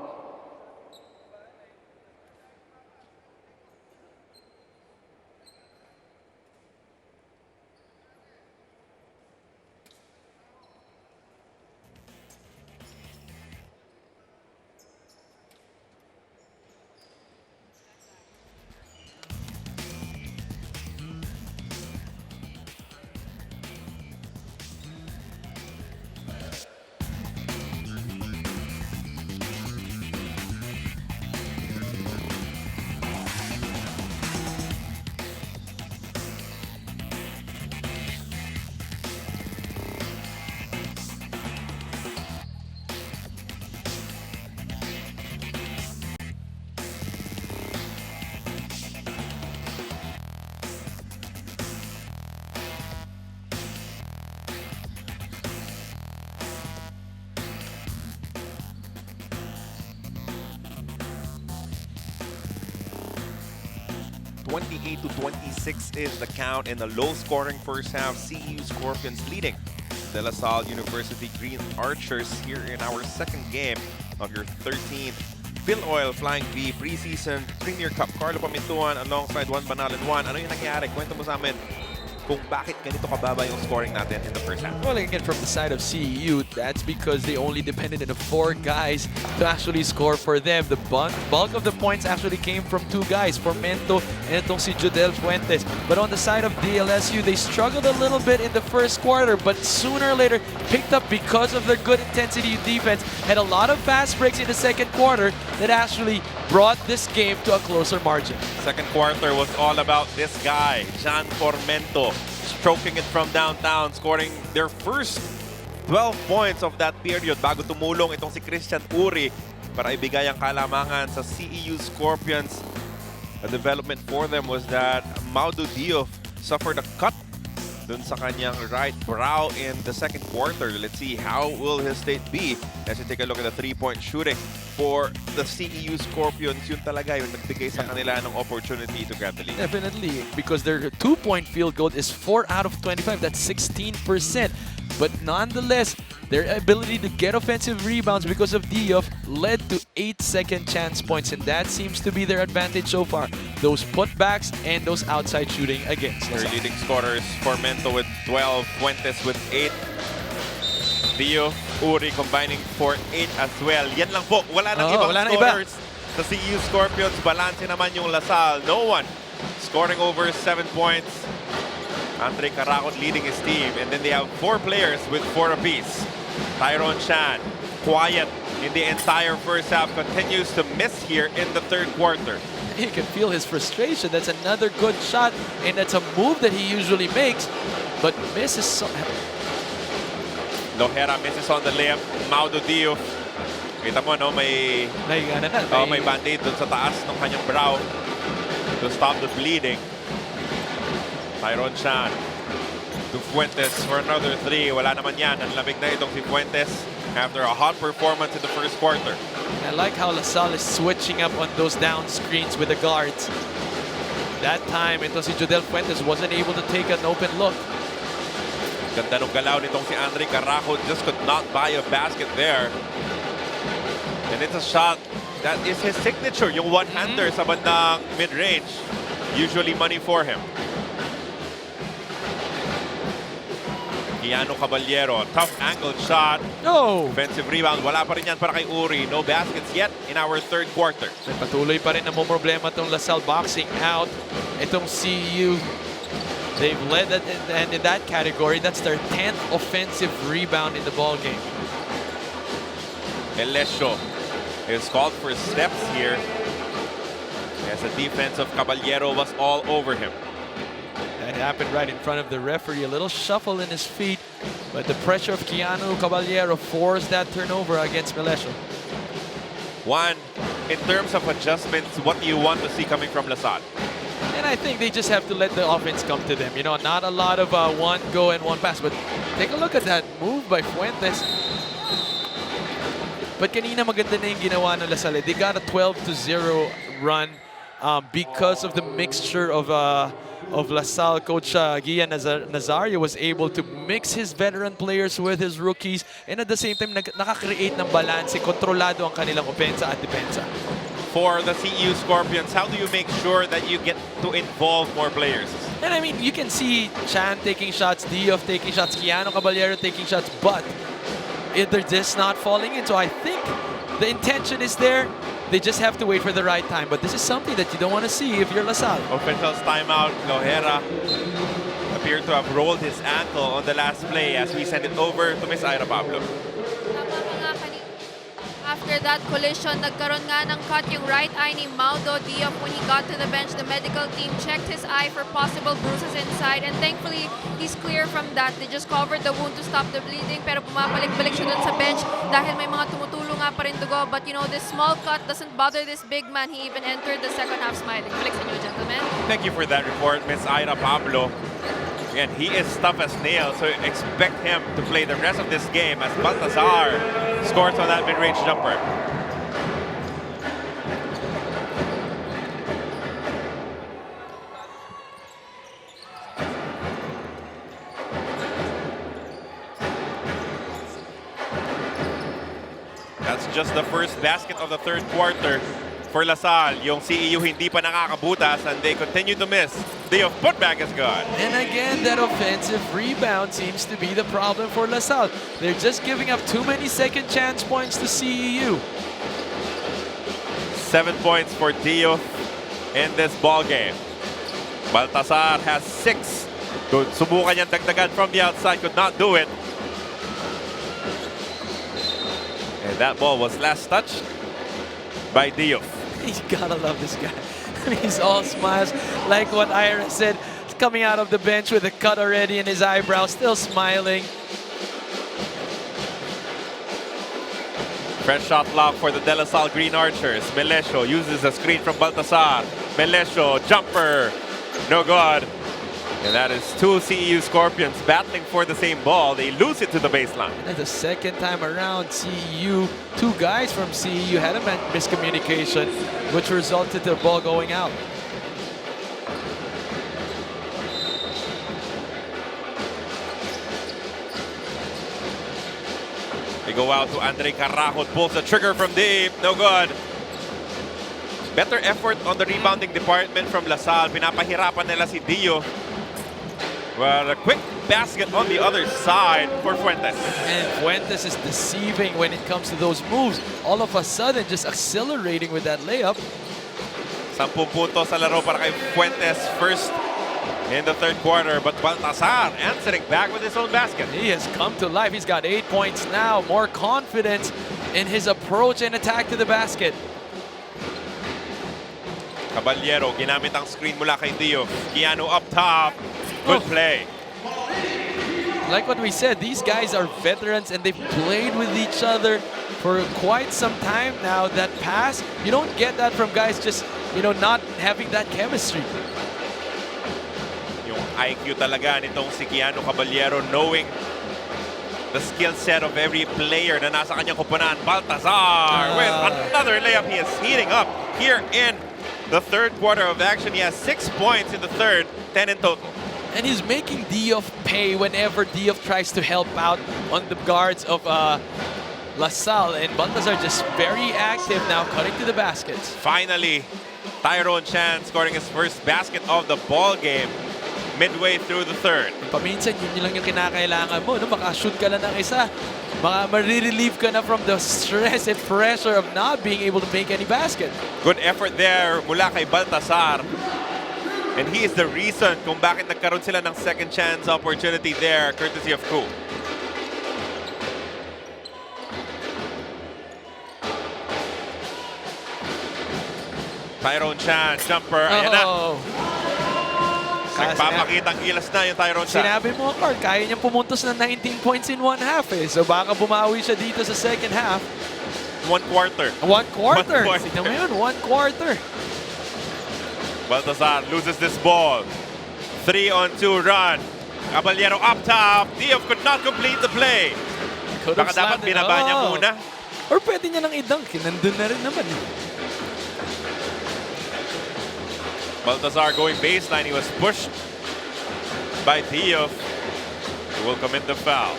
(28-26) is the count in a low-scoring first half. CEU Scorpions leading De La Salle University Green Archers here in our second game of your 13th Filoil Flying V Preseason Premier Cup. Carlo Pamintuan alongside Juan Banal and Juan. Ano yung nangyari? Kwento mo sa amin kung bakit ganito kababa yung scoring natin in the first half. Well, again, from the side of CEU, that's because they only depended on the 4 guys to actually score for them. The bulk of the points actually came from 2 guys, Formento and itong si Jodel Fuentes. But on the side of DLSU, they struggled a little bit in the first quarter, but sooner or later picked up because of their good intensity defense. Had a lot of fast breaks in the second quarter that actually brought this game to a closer margin. Second quarter was all about this guy, John Formento, stroking it from downtown, scoring their first 12 points of that period bago tumulong itong si Christian Uri para ibigay ang kalamangan sa CEU Scorpions. A development for them was that Maudo Diouf suffered a cut dun sa kanyang right brow in the second quarter. Let's see how will his state be as you take a look at the 3-point shooting for the CEU Scorpions. Yun talaga yung nagbigay sa kanila ng opportunity to grab the lead. Definitely, because their 2-point field goal is 4 out of 25. That's 16%. But nonetheless, their ability to get offensive rebounds because of Diouf led to 8 second chance points, and that seems to be their advantage so far. Those putbacks and those outside shooting against their leading scorers, Formento with 12, Fuentes with 8, Diouf, Uri combining for 8 as well. Yan lang po, wala nang ibang scorers. Sa CEU Scorpions, balanse naman yung LaSalle. No one scoring over 7 points. Andre Caracot leading his team, and then they have 4 players with 4 apiece. Tyron Chan, quiet in the entire first half, continues to miss here in the third quarter. You can feel his frustration. That's another good shot, and that's a move that he usually makes, but misses. Lohera misses on the layup. Maudo Diouf. Kita mo, no, may band-aid dun sa taas ng kanyang brow to stop the bleeding. Tyron Chan to Fuentes for another 3. Wala naman yan. Ang lamig na itong si Fuentes after a hot performance in the first quarter. I like how LaSalle is switching up on those down screens with the guards. That time, itong si Jodel Fuentes wasn't able to take an open look. Ganda ng galaw nitong si Andre Carajo, just could not buy a basket there. And it's a shot that is his signature, yung one-hander sa bandang mid-range. Usually money for him. Keanu Caballero, tough angled shot. No! Offensive rebound, wala pa rin yan para kay Uri. No baskets yet in our third quarter. Patuloy pa rin ang problema itong LaSalle boxing out. Itong CEU, they've led that in that category. That's their 10th offensive rebound in the ball game. Melesio is called for steps here, as the defense of Caballero was all over him. That happened right in front of the referee. A little shuffle in his feet, but the pressure of Keanu Caballero forced that turnover against Melesio. Juan, in terms of adjustments, what do you want to see coming from LaSalle? And I think they just have to let the offense come to them. You know, not a lot of one go and one pass, but take a look at that move by Fuentes. But kanina maganda na yung ginawa ng LaSalle. They got a 12-0 run because of the mixture of LaSalle. Coach Gian Nazario was able to mix his veteran players with his rookies, and at the same time nakakreate ng balance, kontrolado ang kanilang opensa at depensa. For the CEU Scorpions, how do you make sure that you get to involve more players? And I mean, you can see Chan taking shots, Diouf taking shots, Keanu Caballero taking shots, but they're just not falling in. So I think the intention is there. They just have to wait for the right time. But this is something that you don't want to see if you're LaSalle. Officials timeout. Lohera appeared to have rolled his ankle on the last play as we send it over to Miss Ira Pablo. After that collision, nagkaroon nga ng cut yung right eye ni Maudo Diouf. When he got to the bench, the medical team checked his eye for possible bruises inside, and thankfully, he's clear from that. They just covered the wound to stop the bleeding, pero bumabalik-balik siya dun sa bench dahil may mga tumutulong nga pa rin dugo. But you know, this small cut doesn't bother this big man. He even entered the second half smiling. Balik sa inyo, gentlemen. Thank you for that report, Miss Ira Pablo. Again, he is tough as nails, so expect him to play the rest of this game as Baltazar scores on that mid-range jumper. That's just the first basket of the third quarter for LaSalle. Yung CEU hindi pa nakakabutas and they continue to miss. The putback is good. And again, that offensive rebound seems to be the problem for LaSalle. They're just giving up too many second chance points to CEU. 7 points for Diouf in this ball game. Baltazar has 6. Subukan niyang dagdagan from the outside, could not do it. And that ball was last touched by Diouf. You gotta love this guy. He's all smiles, like what Ira said. He's coming out of the bench with a cut already in his eyebrow, still smiling. Fresh shot block for the De La Salle Green Archers. Melesio uses a screen from Baltazar. Melesio, jumper, no good. And that is two CEU Scorpions battling for the same ball. They lose it to the baseline. And the second time around, CEU, two guys from CEU had a miscommunication, which resulted in the ball going out. They go out to Andre Carajo, pulls the trigger from deep, no good. Better effort on the rebounding department from LaSalle. Pinapahirapan nila si Dio. Well, a quick basket on the other side for Fuentes. And Fuentes is deceiving when it comes to those moves. All of a sudden, just accelerating with that layup. 10 puntos sa laro para kay Fuentes, first in the third quarter. But Baltazar answering back with his own basket. He has come to life. He's got 8 points now. More confidence in his approach and attack to the basket. Caballero, ginamit ang screen mula kay Diouf. Keanu up top. Good play. Like what we said, these guys are veterans and they've played with each other for quite some time now. That pass, you don't get that from guys just, not having that chemistry. Yung IQ talaga nitong si Keanu Caballero, knowing the skill set of every player na nasa kanyang kupunan. Baltazar with another layup. He is heating up here in the third quarter of action. He has 6 points in the third, 10 in total. And he's making Diouf pay whenever Diouf tries to help out on the guards of LaSalle. And Baltazar just very active now, cutting to the baskets. Finally, Tyrone Chan scoring his first basket of the ball game midway through the third. Paminsan, yun lang yung kinakailangan mo. No? Makashoot ka lang ng isa. Marirelieve ka na from the stress and pressure of not being able to make any basket. Good effort there mula kay Baltazar. And he is the reason kung bakit nagkaroon sila ng second chance opportunity there, courtesy of Ku. Tyrone Chan, jumper, ayan na. Nagpapakitang gilas na yung Tyrone Chan. Sinabi mo, Carl, kaya niyang pumuntos ng 19 points in one half eh. So baka bumawi siya dito sa second half. One quarter. One quarter. One quarter. Tignan mo yun, one quarter. Baltazar loses this ball. 3-on-2 run. Caballero up top. Diouf could not complete the play. Baka dapat binaba niya muna. Or pwede niya nang i-dunk. Nandun na rin naman. Baltazar going baseline. He was pushed by Diouf. He will commit the foul.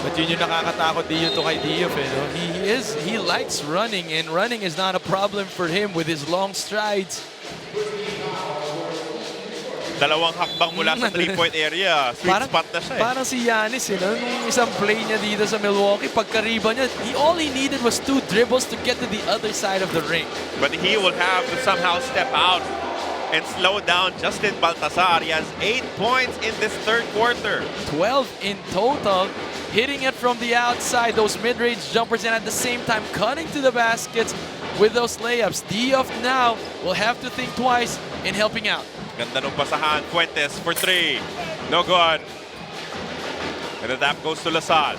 But yun yung nakakatakot dito kay Diouf. Eh, no? He likes running, and running is not a problem for him with his long strides. Dalawang hakbang mula sa 3-point area. Sweet spot na siya eh. Parang si Giannis, eh, no? Nung isang play niya dito sa Milwaukee, pagkariba niya, all he needed was 2 dribbles to get to the other side of the ring. But he will have to somehow step out and slow down Justin Baltazar. He has 8 points in this third quarter. 12 in total. Hitting it from the outside, those mid-range jumpers, and at the same time cutting to the baskets with those layups. Diouf now will have to think twice in helping out. Ganda nung pasahan. Fuentes for 3. No good. And the tap goes to LaSalle.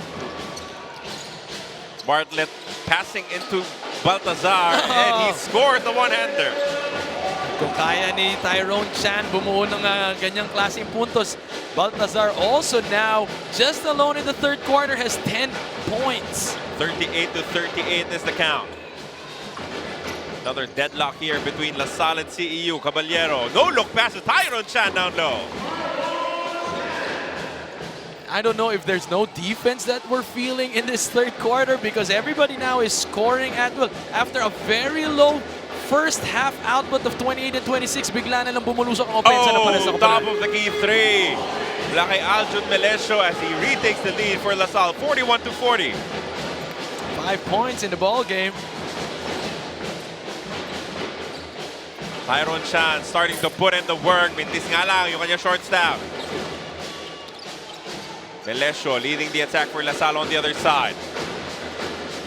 Bartlett passing into Baltazar, and he scored the one-hander. Kung kaya ni Tyrone Chan bumuo ng ganyang klaseng puntos, Baltazar also now, just alone in the third quarter, has 10 points. 38-38 is the count. Another deadlock here between LaSalle and CEU. Caballero, no look pass to Tyrone Chan down low. I don't know if there's no defense that we're feeling in this third quarter because everybody now is scoring at will. After a very low first half output of 28 and 26, bigla na lang bumulusok ang opensa na para sa top of the key 3. Mula kay Aljun Melesio as he retakes the lead for LaSalle, 41-40. 5 points in the ball game. Tyrone Chan starting to put in the work. Mintis nga lang yung kanya short staff. Melesio leading the attack for LaSalle on the other side.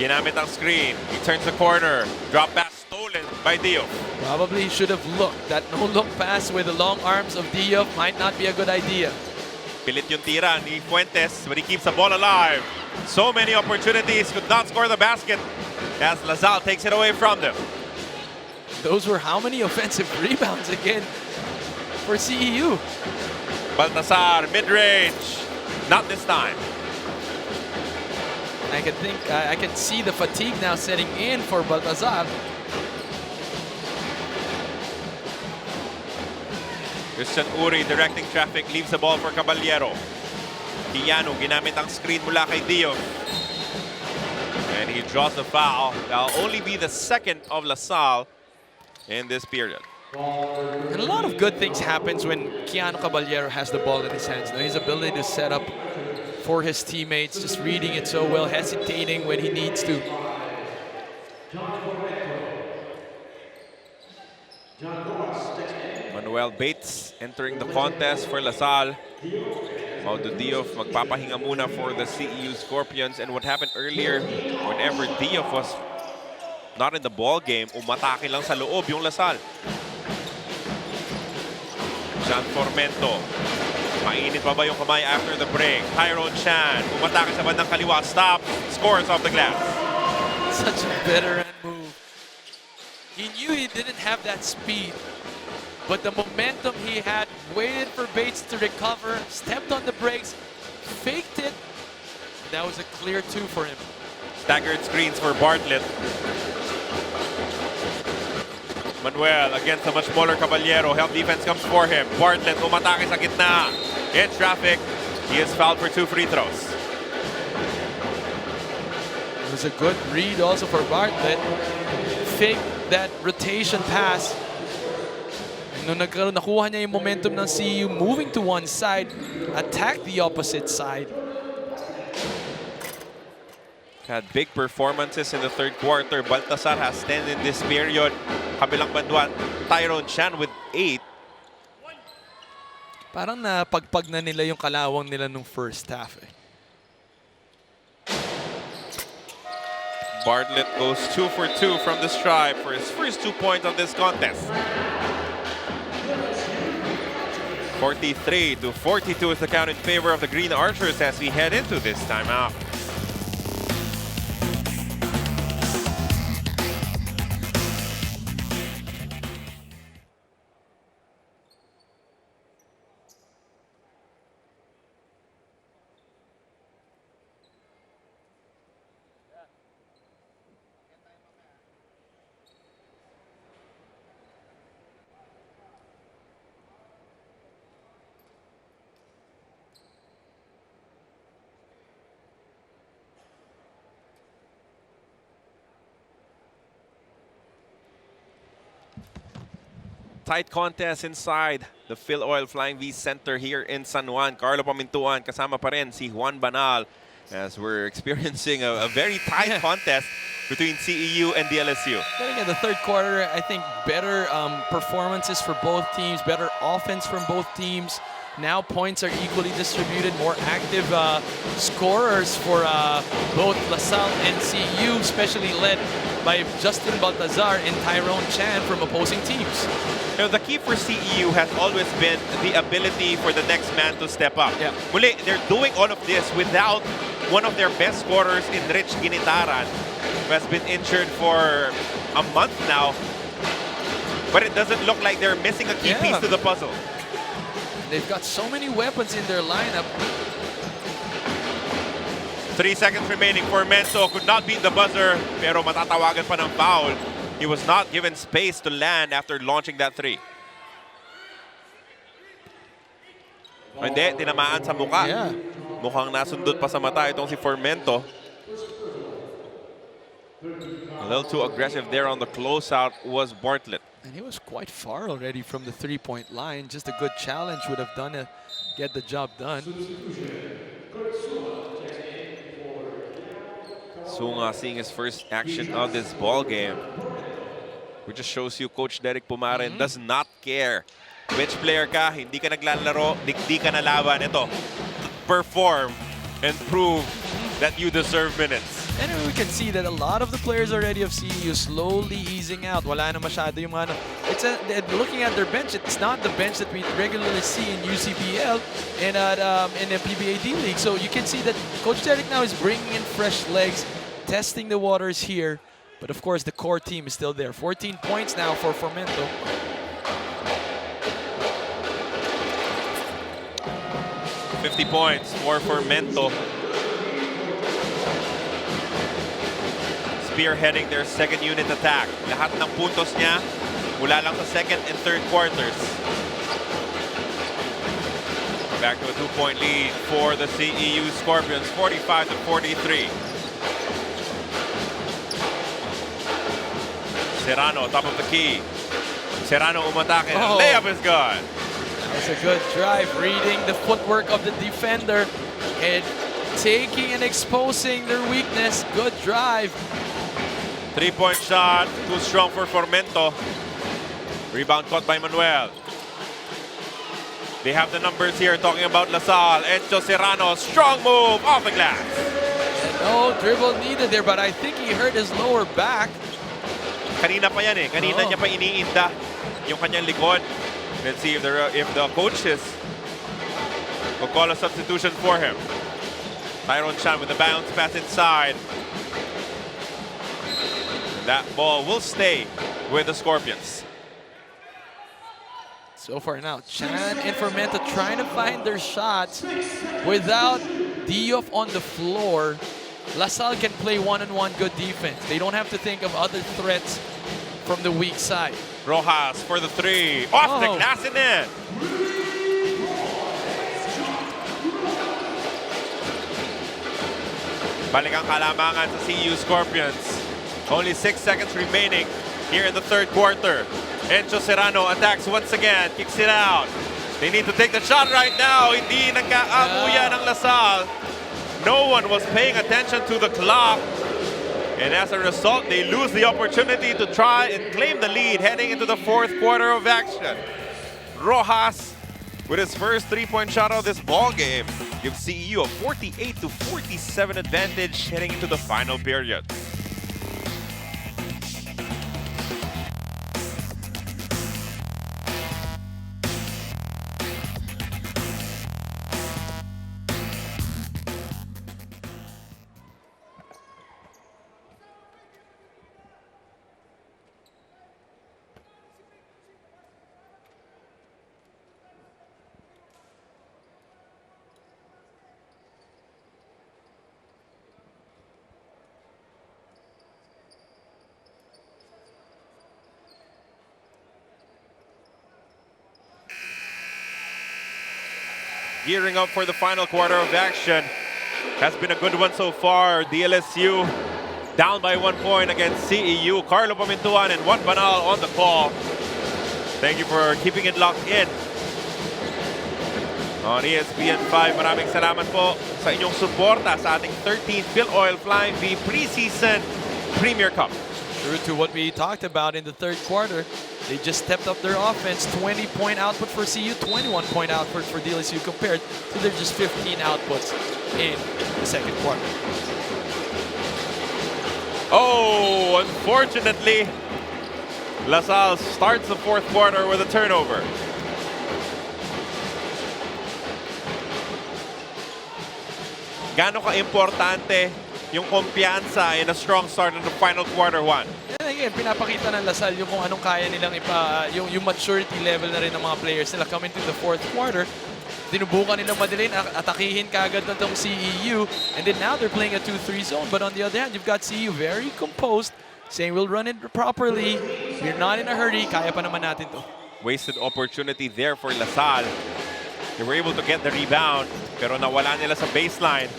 Ginamit ang screen. He turns the corner. Drop pass stolen by Diouf. Probably should have looked. That no-look pass with the long arms of Diouf might not be a good idea. Pilit yung tira ni Fuentes, but he keeps the ball alive. So many opportunities, could not score the basket as LaSalle takes it away from them. Those were how many offensive rebounds again for CEU? Baltazar, mid-range. Not this time. I can see the fatigue now setting in for Baltazar. Christian Uri directing traffic, leaves the ball for Caballero. Quijano ginamit ang screen mula kay Diouf. And he draws the foul. That'll only be the second of LaSalle in this period. And a lot of good things happens when Keanu Caballero has the ball in his hands. Now, his ability to set up for his teammates, just reading it so well, hesitating when he needs to. Manuel Bates entering the contest for LaSalle. Maudo Diouf magpapahinga muna for the CEU Scorpions. And what happened earlier, whenever Diouf was not in the ball game, umatake lang sa loob yung LaSalle. Jean Formento. Mainit pa ba yung kamay after the break? Tyrone Chan, umatake sa bandang kaliwa. Stop, scores off the glass. Such a veteran move. He knew he didn't have that speed, but the momentum he had, waited for Bates to recover, stepped on the brakes, faked it. That was a clear 2 for him. Staggered screens for Bartlett. Manuel against a much smaller Caballero. Help defense comes for him. Bartlett umatake sa gitna. In traffic, he is fouled for 2 free throws. It was a good read also for Bartlett. Fake that rotation pass. Nung nakuha niya yung momentum ng CEU, moving to one side, attack the opposite side. Had big performances in the third quarter. Baltasar has 10 in this period. Kabilang bandwa, Tyrone Chan with 8. Parang napagpag na nila yung kalawang nila nung first half. Bartlett goes 2 for 2 from the stripe for his first 2 points of this contest. 43 to 42 is the count in favor of the Green Archers as we head into this timeout. Tight contest inside the Filoil Flying V Center here in San Juan. Carlo Pamintuan, kasama pa rin si Juan Banal as we're experiencing a very tight contest between CEU and DLSU. But again, the third quarter, I think better performances for both teams, better offense from both teams. Now points are equally distributed, more active scorers for both LaSalle and CEU, especially led by Justin Baltazar and Tyrone Chan from opposing teams. You know, the key for CEU has always been the ability for the next man to step up. Yeah. Muli, they're doing all of this without one of their best scorers in Rich Ginitaran, who has been injured for a month now. But it doesn't look like they're missing a key piece to the puzzle. They've got so many weapons in their lineup. 3 seconds remaining for Mento. Could not beat the buzzer, pero matatawagan pa ng foul. He was not given space to land after launching that 3. Hindi, tinamaan sa muka. Yeah. Mukhang nasundot pa sa mata itong si Formento. A little too aggressive there on the closeout was Bartlett. And he was quite far already from the three-point line. Just a good challenge would have done it, get the job done. Sunga seeing his first action of this ball game. Which just shows you Coach Derek Pumaren does not care. Which player ka, hindi ka naglalaro, hindi ka nalaban. Ito, perform and prove that you deserve minutes. And we can see that a lot of the players already of CEU slowly easing out. Wala na masyado yung ano. Looking at their bench, it's not the bench that we regularly see in UCPL and in the PBA D League. So you can see that Coach Derek now is bringing in fresh legs, testing the waters here. But of course, the core team is still there. 14 points now for Formento. $50 points for Formento. Spearheading their second unit attack. Lahat ng puntos niya mula lang sa second and third quarters. Back to a 2-point lead for the CEU Scorpions, 45 to 43. Serrano, top of the key. Serrano umatake. Layup is gone. That's a good drive, reading the footwork of the defender and taking and exposing their weakness. Good drive. 3-point shot, too strong for Formento. Rebound caught by Manuel. They have the numbers here talking about LaSalle. Enzo Serrano, strong move off the glass. No dribble needed there, but I think he hurt his lower back. Kanina pa yan eh. Kanina niya pa iniinda yung kanyang likod. Let's see if the coaches will call a substitution for him. Tyrone Chan with the bounce pass inside. That ball will stay with the Scorpions. So far now, Chan and Formento trying to find their shots without Diouf on the floor. LaSalle can play one-on-one good defense. They don't have to think of other threats from the weak side. Rojas for the three. Off the glass and in. Balik ang kalamangan sa CEU Scorpions. Only 6 seconds remaining here in the third quarter. Encho Serrano attacks once again, kicks it out. They need to take the shot right now. Hindi nagkaamuya ng Lasal. No one was paying attention to the clock. And as a result, they lose the opportunity to try and claim the lead heading into the fourth quarter of action. Rojas, with his first three-point shot of this ball game, gives CEU a 48-47 advantage heading into the final period. Gearing up for the final quarter of action. Has been a good one so far. DLSU down by 1 point against CEU. Carlo Pamintuan and Juan Banal on the call. Thank you for keeping it locked in on ESPN 5. Maraming salamat po sa inyong suporta sa ating 13th Filoil Flying V Preseason Premier Cup. True to what we talked about in the third quarter. They just stepped up their offense. 20-point output for CEU, 21-point output for DLSU compared to their just 15 outputs in the second quarter. Oh, unfortunately, LaSalle starts the fourth quarter with a turnover. Gaano ka-importante yung kumpiyansa in a strong start in the final quarter one? And again, pinapakita ng Lasal yung kung anong kaya nilang yung maturity level na rin ng mga players nila coming to the fourth quarter. Dinubukan nilang madalin, atakihin kaagad na itong CEU. And then now they're playing a 2-3 zone. But on the other hand, you've got CEU very composed, saying we'll run it properly. We're not in a hurry. Kaya pa naman natin to. Wasted opportunity there for LaSalle. They were able to get the rebound, pero nawala nila sa baseline.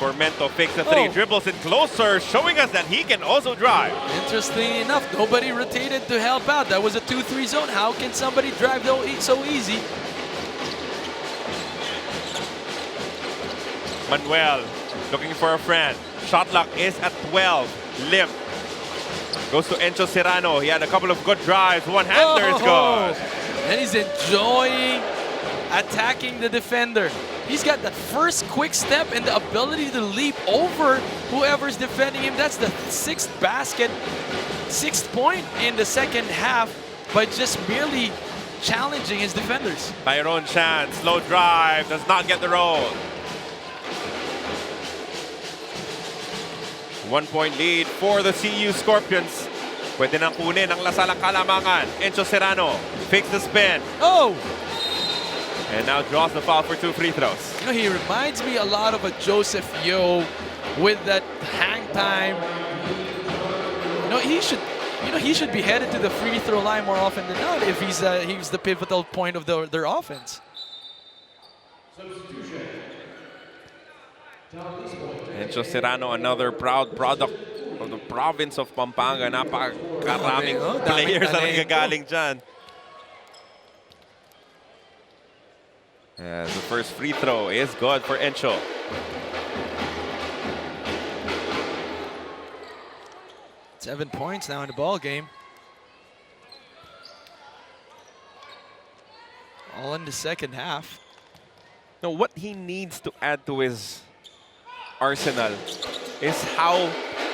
Formento fakes the three, dribbles it closer, showing us that he can also drive. Interestingly enough, nobody rotated to help out. That was a 2-3 zone. How can somebody drive so easy? Manuel looking for a friend. Shot clock is at 12. Limp. Goes to Encho Serrano. He had a couple of good drives. One-hander is good. And he's enjoying attacking the defender. He's got that first quick step and the ability to leap over whoever's defending him. That's the sixth point in the second half by just merely challenging his defenders. Tyrone Chan, slow drive, does not get the roll. 1 point lead for the CEU Scorpions. Pwede nang kunin ang Lasal ang kalamangan. Encho Serrano fakes the spin. And now draws the foul for 2 free throws. You know, he reminds me a lot of a Joseph Yo with that hang time. He should be headed to the free throw line more often than not if he's the pivotal point of their offense. Encho Serrano, another proud product of the province of Pampanga. Napakaraming players na nanggagaling dyan. The first free throw is good for Encho. Seven points now in the ball game. All in the second half. Now, what he needs to add to his arsenal is how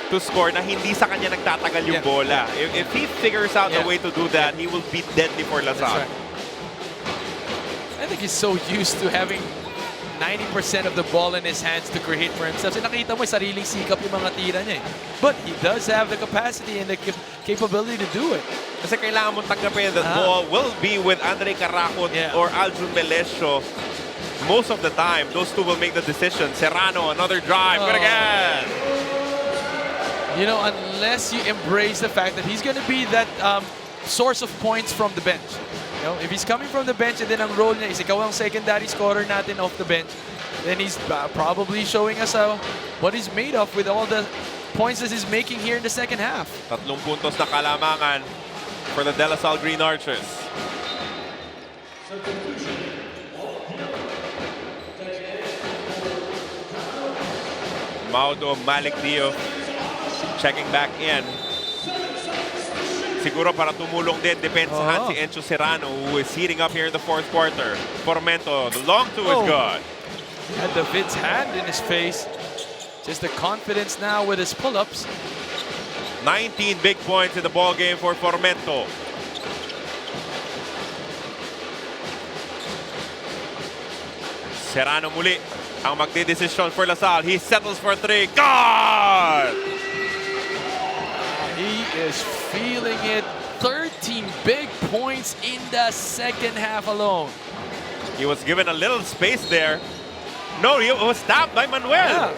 to score na hindi sa kanya nagtatagal yung bola. If he figures out a way to do that, he will be deadly for LaSalle. I think he's so used to having 90% of the ball in his hands to create for himself. So nakita mo, sariling sikap yung mga tira niya. But he does have the capacity and the capability to do it. Kasi kailangan mong tanggapin that ball will be with Andre Caracot or Aljun Melesio. Most of the time, those two will make the decision. Serrano, another drive. Good again. You know, unless you embrace the fact that he's going to be that source of points from the bench. You know, if he's coming from the bench and then ang role niya is ikaw ang secondary scorer natin off the bench, then he's probably showing us what he's made of with all the points that he's making here in the second half. 3 puntos na kalamangan for the De La Salle Green Archers. Maudo Malik Dio checking back in. Siguro para tumulong din, depensahan si Encho Serrano, who is heating up here in the fourth quarter. Formento, the long two is good. Had the Vid's hand in his face. Just the confidence now with his pull-ups. 19 big points in the ball game for Formento. Serrano muli ang magdidesisyon for La Salle. He settles for 3. God! He is feeling it. 13 big points in the second half alone. He was given a little space there. No, he was stopped by Manuel. Yeah.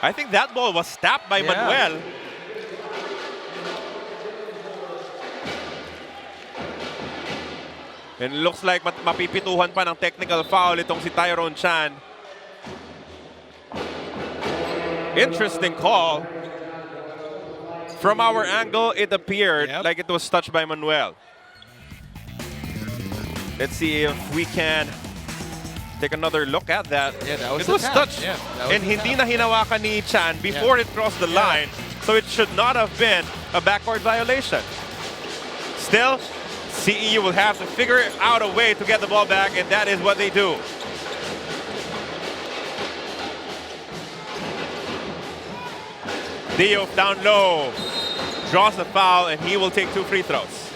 I think that ball was stopped by Manuel. And it looks like mapipituhan pa ng technical foul itong si Tyrone Chan. Interesting call. From our angle, it appeared like it was touched by Manuel. Let's see if we can take another look at that. Yeah, that was it was tap. touched. Yeah, that was and hindi na hinawakan ni Chan before it crossed the line. So it should not have been a backcourt violation. Still, CEU will have to figure out a way to get the ball back, and that is what they do. Diouf down low, draws the foul, and he will take 2 free throws.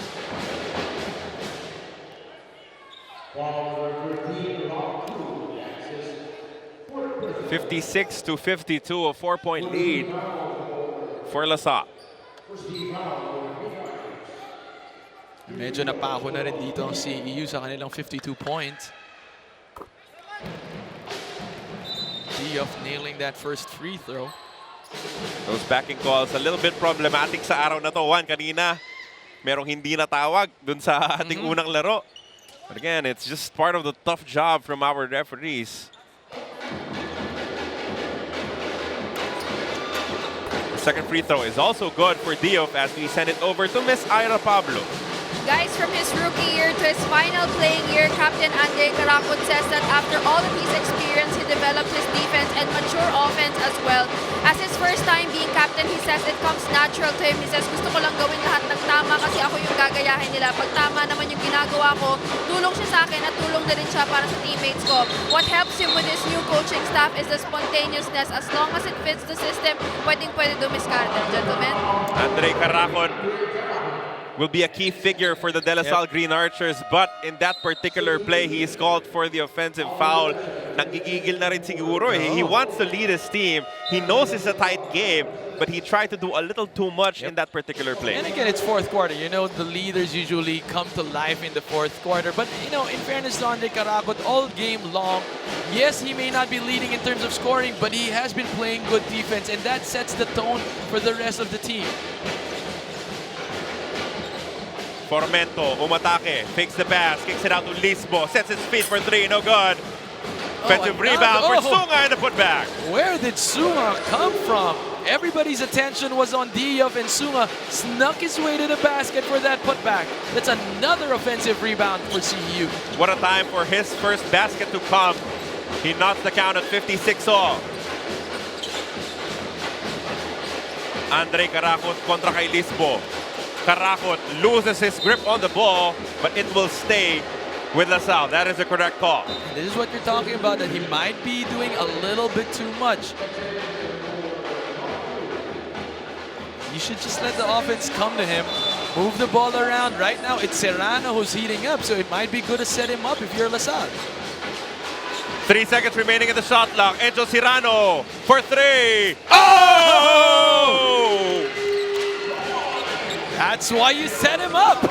(56-52), a 4-point lead for La Salle. Medyo napako na rin dito ang CEU sa kanilang 52 points. Diouf nailing that first free throw. Those backing calls a little bit problematic sa araw na to. Juan, kanina merong hindi natawag dun sa ating unang laro. But again, it's just part of the tough job from our referees. The second free throw is also good for Diouf as we send it over to Miss Ira Pablo. Guys, from his rookie year to his final playing year, Captain Andre Caracot says that after all of his experience, he developed his defense and mature offense as well. As his first time being captain, he says it comes natural to him. He says, gusto ko lang gawin lahat ng tama kasi ako yung gagayahin nila. Pag tama naman yung ginagawa ko, tulong siya sa akin at tulong na rin siya para sa teammates ko. What helps him with his new coaching staff is the spontaneousness. As long as it fits the system, pwede dumiskarte, gentlemen. Andre Caracot will be a key figure for the De La Salle Green Archers, but in that particular play, he is called for the offensive foul. Nanggigigil na rin siguro. He wants to lead his team. He knows it's a tight game, but he tried to do a little too much in that particular play. And again, it's fourth quarter. You know, the leaders usually come to life in the fourth quarter. But, you know, in fairness to Andre Caracot, all game long, yes, he may not be leading in terms of scoring, but he has been playing good defense, and that sets the tone for the rest of the team. Formento, umatake, fakes the pass, kicks it out to Lisbo, sets his feet for 3, no good. Offensive rebound for Sunga and the putback. Where did Sunga come from? Everybody's attention was on Diouf, and Sunga snuck his way to the basket for that putback. That's another offensive rebound for CEU. What a time for his first basket to come. He knocks the count at 56 all. Andre Caracot kontra kay Lisbo. Caracot loses his grip on the ball, but it will stay with La Salle. That is the correct call. This is what you're talking about, that he might be doing a little bit too much. You should just let the offense come to him. Move the ball around. Right now, it's Serrano who's heating up, so it might be good to set him up if you're La Salle. 3 seconds remaining in the shot clock. Enzo Serrano for 3. Oh! That's why you set him up.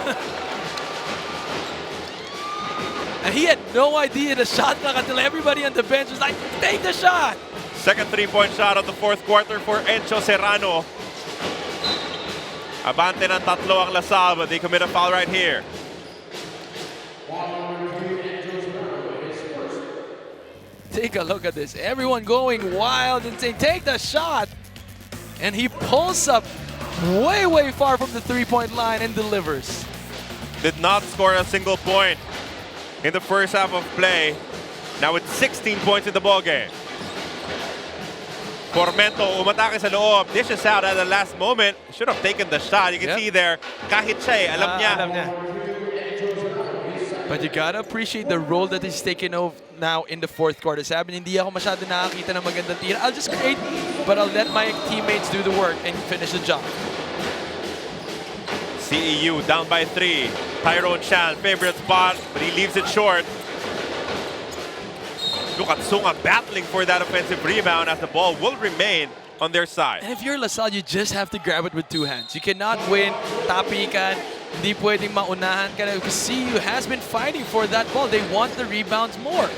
And he had no idea the shot clock until everybody on the bench was like, take the shot. Second three-point shot of the fourth quarter for Encho Serrano. Abante ng tatlo ang LaSalle, but they commit a foul right here. Take a look at this. Everyone going wild and saying, take the shot. And he pulls up way, way far from the three-point line and delivers. Did not score a single point in the first half of play. Now with 16 points in the ballgame. Formento umatake sa loob. Dishes out at the last moment. Should have taken the shot. You can see there, kahit siya, alam niya. Alam niya. But you gotta appreciate the role that he's taken over now in the fourth quarter. Sabi niya, hindi ako masyado nakakita ng magandang tira. I'll just create, but I'll let my teammates do the work and finish the job. CEU down by 3. Tyrone Chan, favorite spot, but he leaves it short. Look at Sunga battling for that offensive rebound as the ball will remain on their side. And if you're LaSalle, you just have to grab it with two hands. You cannot win, tapikan, hindi pwedeng maunahan ka na because CEU has been fighting for that ball. They want the rebounds more.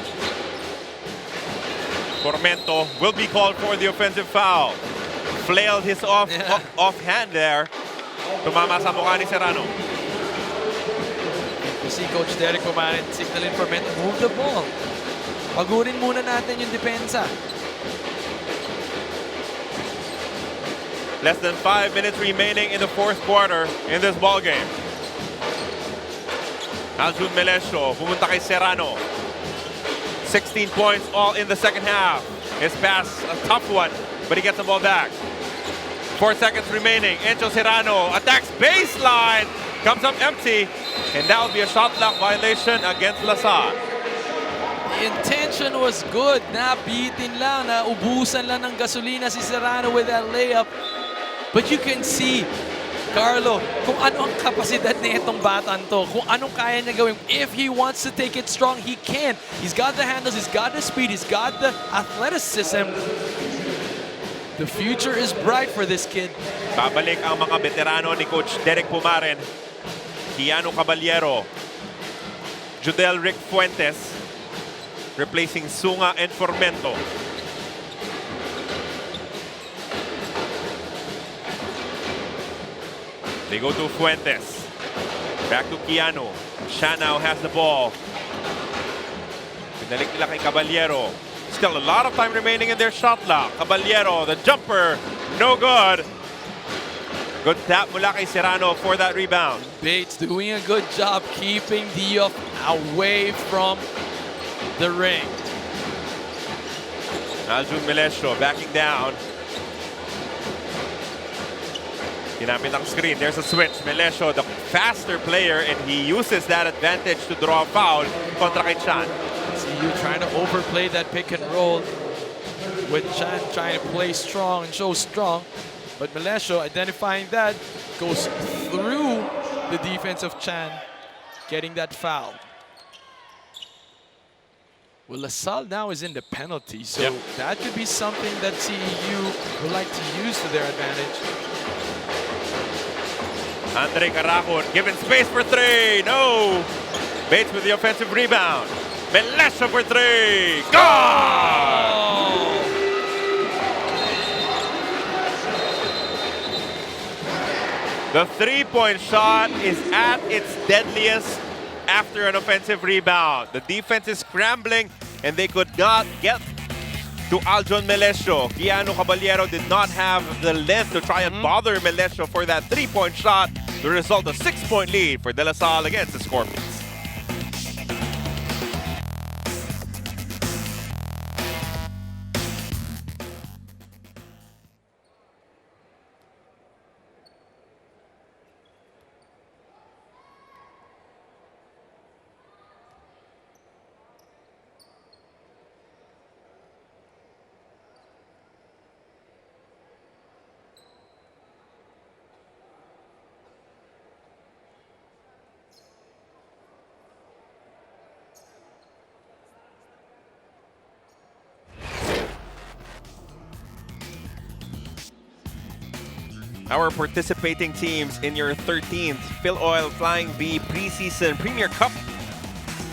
Formento will be called for the offensive foul. Flailed his offhand there. Tumama sa mukha ni Serrano. You see Coach Derek Pumarin signaling Formento, move the ball. Pagurin muna natin yung depensa. Less than 5 minutes remaining in the fourth quarter in this ball game. Aljun Melesio, pumunta kay Serrano. 16 points all in the second half. His pass, a tough one, but he gets the ball back. 4 seconds remaining. Encho Serrano attacks baseline. Comes up empty. And that will be a shot clock violation against LaSalle. The intention was good. Nabitin lang, naubusan lang ng gasolina si Serrano with that layup. But you can see, Carlo, kung ano ang kapasidad na itong batan to, kung anong kaya niya gawin. If he wants to take it strong, he can. He's got the handles, he's got the speed, he's got the athleticism. The future is bright for this kid. Babalik ang mga veterano ni Coach Derek Pumarin. Kiano Caballero. Judel Rick Fuentes. Replacing Sunga and Formento. They go to Fuentes. Back to Kiano. Siya now has the ball. Pinalik nila kay Caballero. Still a lot of time remaining in their shot clock. Caballero, the jumper, no good. Good tap mula kay Serrano for that rebound. Bates doing a good job keeping Diop away from the ring. Aljun Melesio backing down. Ginamit ang screen. There's a switch. Melesio, the faster player, and he uses that advantage to draw a foul kontra kay Chan. CEU trying to overplay that pick and roll with Chan trying to play strong and show strong. But Melesio identifying that goes through the defense of Chan, getting that foul. Well, LaSalle now is in the penalty, so that could be something that CEU would like to use to their advantage. Andre Caracon given space for 3. No! Bates with the offensive rebound. Melesio for 3. Gone! The three-point shot is at its deadliest after an offensive rebound. The defense is scrambling and they could not get to Aljun Melesio. Kiano Caballero did not have the length to try and bother Melesio for that three-point shot. The result, a 6-point lead for De La Salle against the Scorpions. Our participating teams in your 13th Filoil Flying V Preseason Premier Cup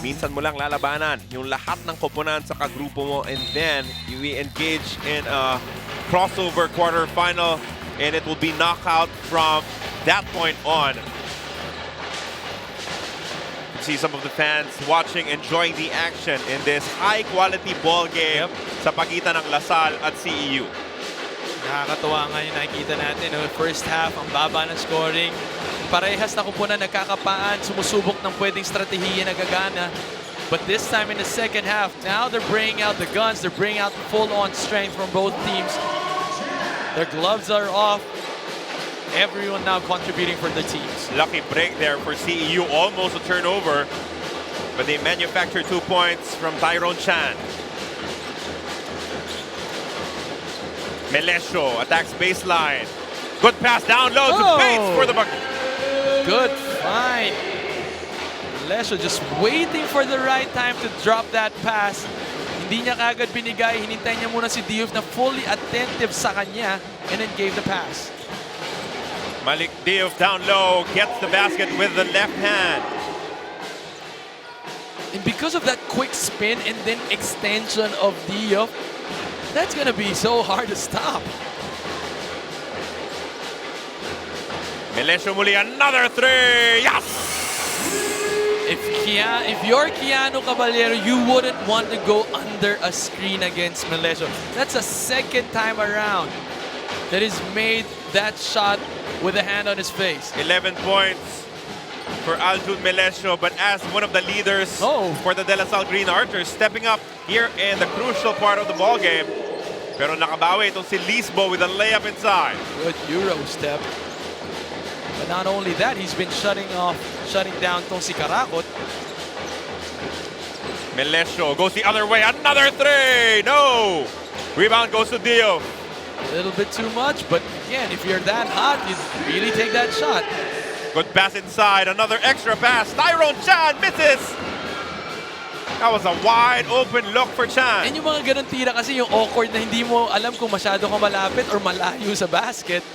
minsan mo lang lalabanan yung lahat ng koponan sa kagrupo mo, and then we engage in a crossover quarterfinal, and it will be knockout from that point on. See some of the fans watching, enjoying the action in this high-quality ball game sa pagitan ng Lasal at CEU. Nakakatuwa nga yung nakikita natin. No? First half, ang baba ng scoring. Parehas na kupunan nagkakapaan, sumusubok ng pwedeng strategiya na gagana. But this time in the second half, now they're bringing out the guns, they're bringing out the full-on strength from both teams. Their gloves are off. Everyone now contributing for the teams. Lucky break there for CEU, almost a turnover. But they manufacture 2 points from Tyrone Chan. Melesio attacks baseline. Good pass down low to Bates for the bucket. Good find. Melesio just waiting for the right time to drop that pass. Hindi niya kagad binigay. Hinintay niya muna si Diouf na fully attentive sa kanya and then gave the pass. Malik Diouf down low, gets the basket with the left hand. And because of that quick spin and then extension of Diouf, that's gonna be so hard to stop. Melesio muli, another three! Yes! If you're Keanu Caballero, you wouldn't want to go under a screen against Melesio. That's a second time around that he's made that shot with a hand on his face. 11 points for Aljun Melesio, but as one of the leaders for the De La Salle Green Archers, stepping up here in the crucial part of the ball game. Pero nakabawi itong si Lisbo with a layup inside. Good Euro step. But not only that, he's been shutting down tong si Karakot. Melesio goes the other way, another three! No! Rebound goes to Diouf. A little bit too much, but again, if you're that hot, you really take that shot. Good pass inside, another extra pass. Tyrone Chan misses! That was a wide open look for Chan. And yung mga ganun tira kasi yung awkward na hindi mo alam kung masyado ka malapit or malayo sa basket.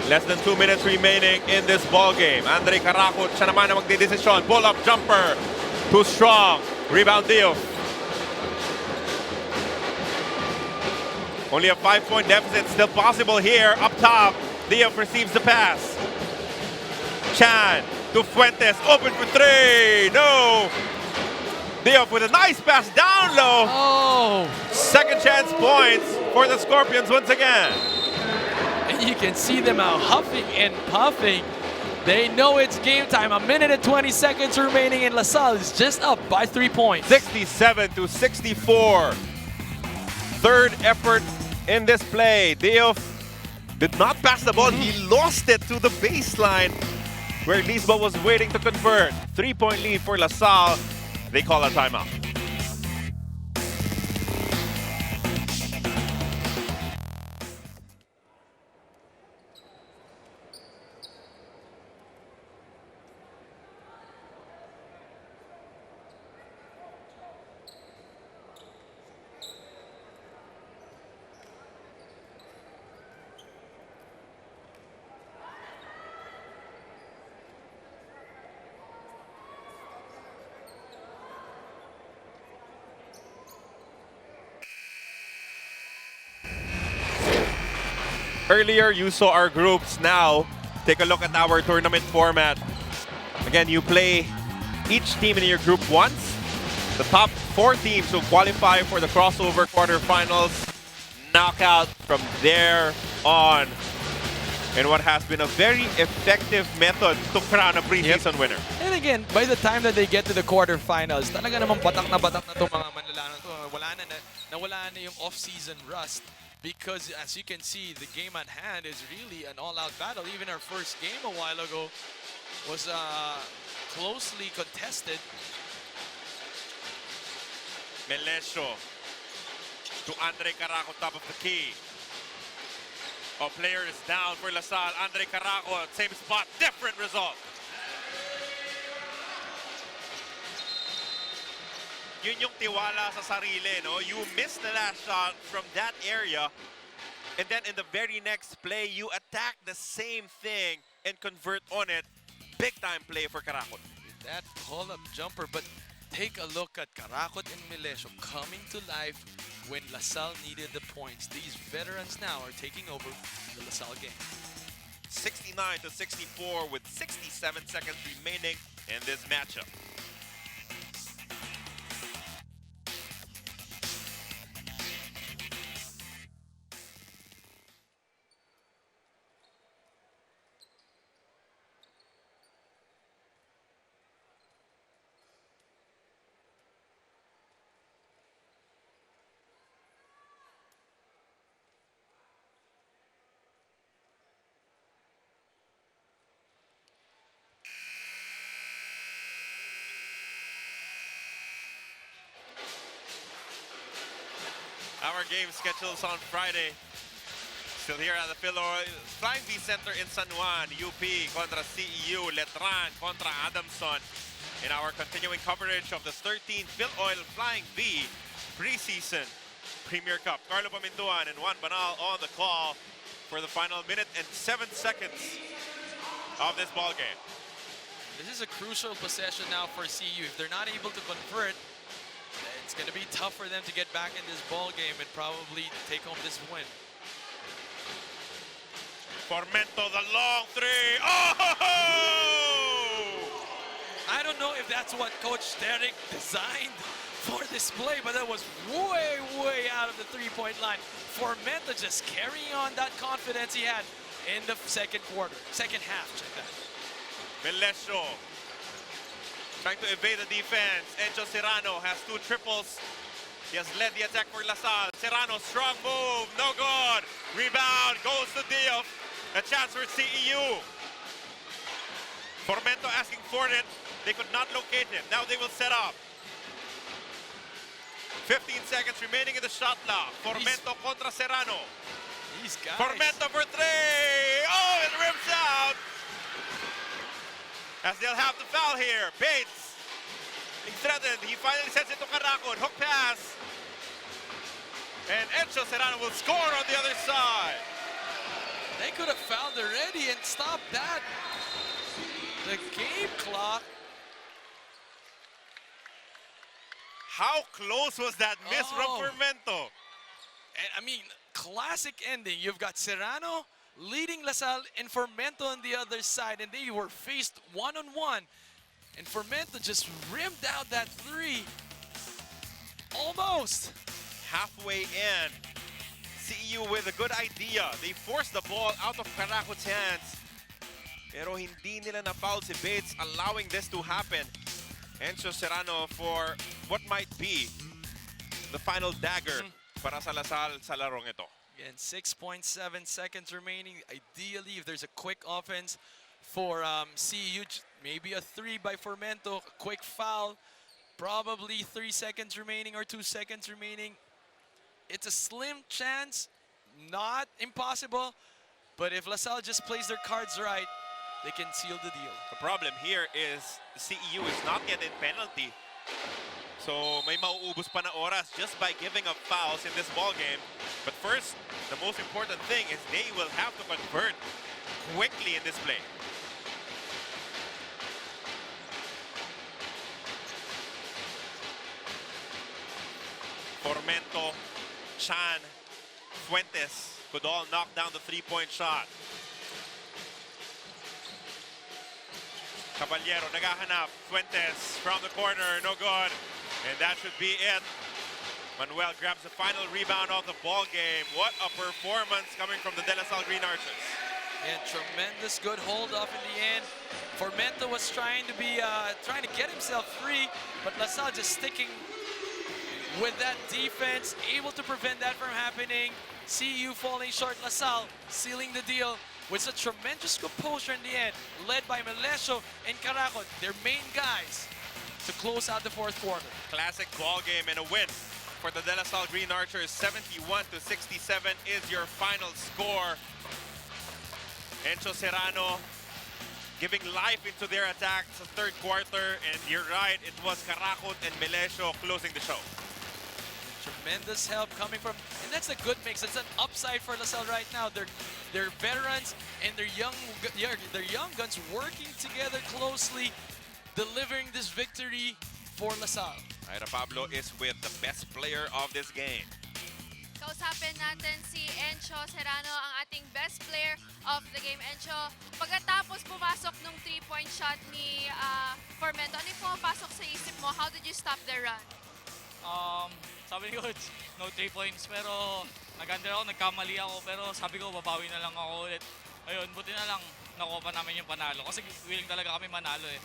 Less than 2 minutes remaining in this ball game. Andre Karakot, siya naman na magdedesisyon. Pull-up jumper. Too strong. Rebound Diouf. Only a 5-point deficit still possible here. Up top, Diouf receives the pass. Chan to Fuentes, open for three. No! Diouf with a nice pass down low. Oh! Second chance points for the Scorpions once again. And you can see them out huffing and puffing. They know it's game time. 1 minute and 20 seconds remaining, and LaSalle is just up by 3 points. 67-64. Third effort in this play. Diouf did not pass the ball. He lost it to the baseline where Lisbo was waiting to convert. 3-point lead for LaSalle. They call a timeout. Earlier, you saw our groups. Now, take a look at our tournament format. Again, you play each team in your group once. The top 4 teams will qualify for the crossover quarterfinals. Knockout from there on. And what has been a very effective method to crown a preseason winner. And again, by the time that they get to the quarterfinals, talaga namang batak na itong mga manlalaban to. Nawala na yung off-season rust. Because as you can see, the game at hand is really an all-out battle. Even our first game a while ago was closely contested. Melesio to Andre Caraco, top of the key. A player is down for LaSalle. Andre Caraco, same spot, different result. Yun yung tiwala sa sarili, no? You missed the last shot from that area, and then in the very next play, you attack the same thing and convert on it. Big time play for Caraco. that pull-up jumper. But take a look at Karakot and Milesio coming to life when LaSalle needed the points. These veterans now are taking over the LaSalle game. 69-64 with 67 seconds remaining in this matchup. Our game schedules on Friday. Still here at the Filoil Flying V Center in San Juan. UP contra CEU, Letran contra Adamson. In our continuing coverage of the 13th Filoil Flying V Preseason Premier Cup. Carlo Pamintuan and Juan Banal on the call for the final minute and 7 seconds of this ball game. This is a crucial possession now for CEU. If they're not able to convert, it's going to be tough for them to get back in this ball game and probably take home this win. Formento, the long three. Oh! I don't know if that's what Coach Derek designed for this play, but that was way, way out of the three-point line. Formento just carrying on that confidence he had in the second half. Check that. Milesio trying to evade the defense. Encho Serrano has 2 triples. He has led the attack for LaSalle. Serrano, strong move, no good. Rebound, goes to Diop. A chance for CEU. Formento asking for it. They could not locate him. Now they will set up. 15 seconds remaining in the shot clock. Formento contra Serrano. These guys. Formento for 3. Oh, it rips out. As they'll have to foul here. Bates, he's threatened. He finally sends it to Karakot. Hook pass. And Encho Serrano will score on the other side. They could have fouled already and stopped that. The game clock. How close was that miss from Formento? And I mean, classic ending. You've got Serrano leading LaSalle and Formento on the other side, and they were faced one-on-one. And Formento just rimmed out that three. Almost. Halfway in, CEU with a good idea. They forced the ball out of Karakot's hands. Pero hindi nila na-foul si Bates, allowing this to happen. Encho Serrano for what might be the final dagger para sa LaSalle sa larong ito. Again, 6.7 seconds remaining. Ideally, if there's a quick offense for CEU, maybe a 3 by Formento, a quick foul, probably 3 seconds remaining or 2 seconds remaining. It's a slim chance, not impossible, but if LaSalle just plays their cards right, they can seal the deal. The problem here is CEU is not yet in penalty. So may mauubos pa na oras just by giving up fouls in this ball game. But first, the most important thing is they will have to convert quickly in this play. Formento, Chan, Fuentes could all knock down the three-point shot. Caballero naghahanap. Fuentes from the corner, no good. And that should be it. Manuel grabs the final rebound of the ball game. What a performance coming from the De La Salle Green Archers. And tremendous good hold off in the end. Formento was trying to get himself free, but LaSalle just sticking with that defense, able to prevent that from happening. CEU falling short, LaSalle sealing the deal with a tremendous composure in the end, led by Milesio and Karakot, their main guys, to close out the fourth quarter. Classic ball game and a win for the De La Salle Green Archers. 71-67 is your final score. Encho Serrano giving life into their attacks the third quarter, and you're right, it was Karakot and Milesio closing the show. Tremendous help coming from, and that's a good mix. That's an upside for LaSalle right now. They're veterans and they're young guns working together closely. delivering this victory for LaSalle. Ira Pablo is with the best player of this game. Kausapin natin si Encho Serrano, ang ating best player of the game. Encho, pagkatapos pumasok nung 3-point shot ni Formento, ano yung pumapasok sa isip mo? How did you stop the run? Sabi ni Coach, no 3 points. Pero nag-under ako, nagkamali ako. Pero sabi ko, babawi na lang ako ulit. Ayun, buti na lang nakuha pa namin yung panalo. Kasi willing talaga kami manalo eh.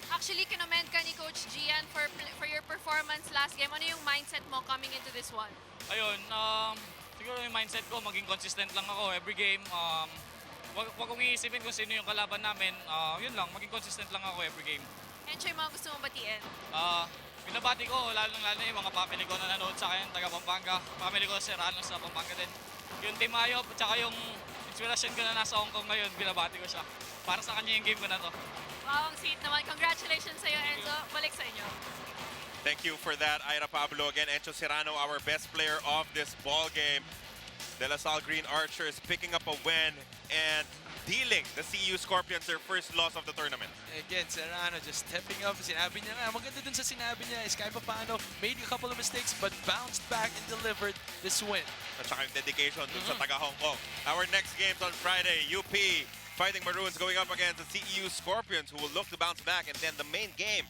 Actually, kinoment ka ni Coach Gian for your performance last game. Ano yung mindset mo coming into this one? Ayun, siguro yung mindset ko, maging consistent lang ako every game. Wag kong iisipin kung sino yung kalaban namin. Yun lang, maging consistent lang ako every game. Encho, yung mga gusto mong batiin? Binabati ko, lalo yung mga family ko na nanood sa akin, taga Pampanga. Family ko sa Serrano sa Pampanga din. Yung Team Ayop, at saka yung inspirasyon ko na nasa Hong Kong ngayon, binabati ko siya. Para sa kanya yung game ko na to. Wow, ang sweet naman. Congratulations sa'yo, Enzo. Balik sa inyo. Thank you for that, Ira Pablo. Again, Encho Serrano, our best player of this ball game. De La Salle Green Archers picking up a win and dealing the CEU Scorpions their first loss of the tournament. Again, Serrano just stepping up. Sinabi niya nga, maganda dun sa sinabi niya is kahit pa paano, made a couple of mistakes but bounced back and delivered this win. At saka yung dedication dun sa taga Hong Kong. Our next games on Friday, UP Fighting Maroons going up against the CEU Scorpions, who will look to bounce back. And then the main game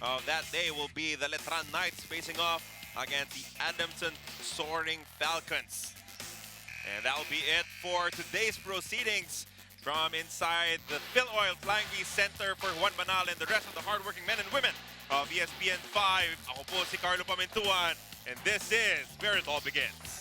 of that day will be the Letran Knights facing off against the Adamson Soaring Falcons. And that will be it for today's proceedings from inside the Filoil Flying V Center for Juan Banal and the rest of the hardworking men and women of ESPN 5. Ako po si Carlo Pamintuan, and this is Where It All Begins.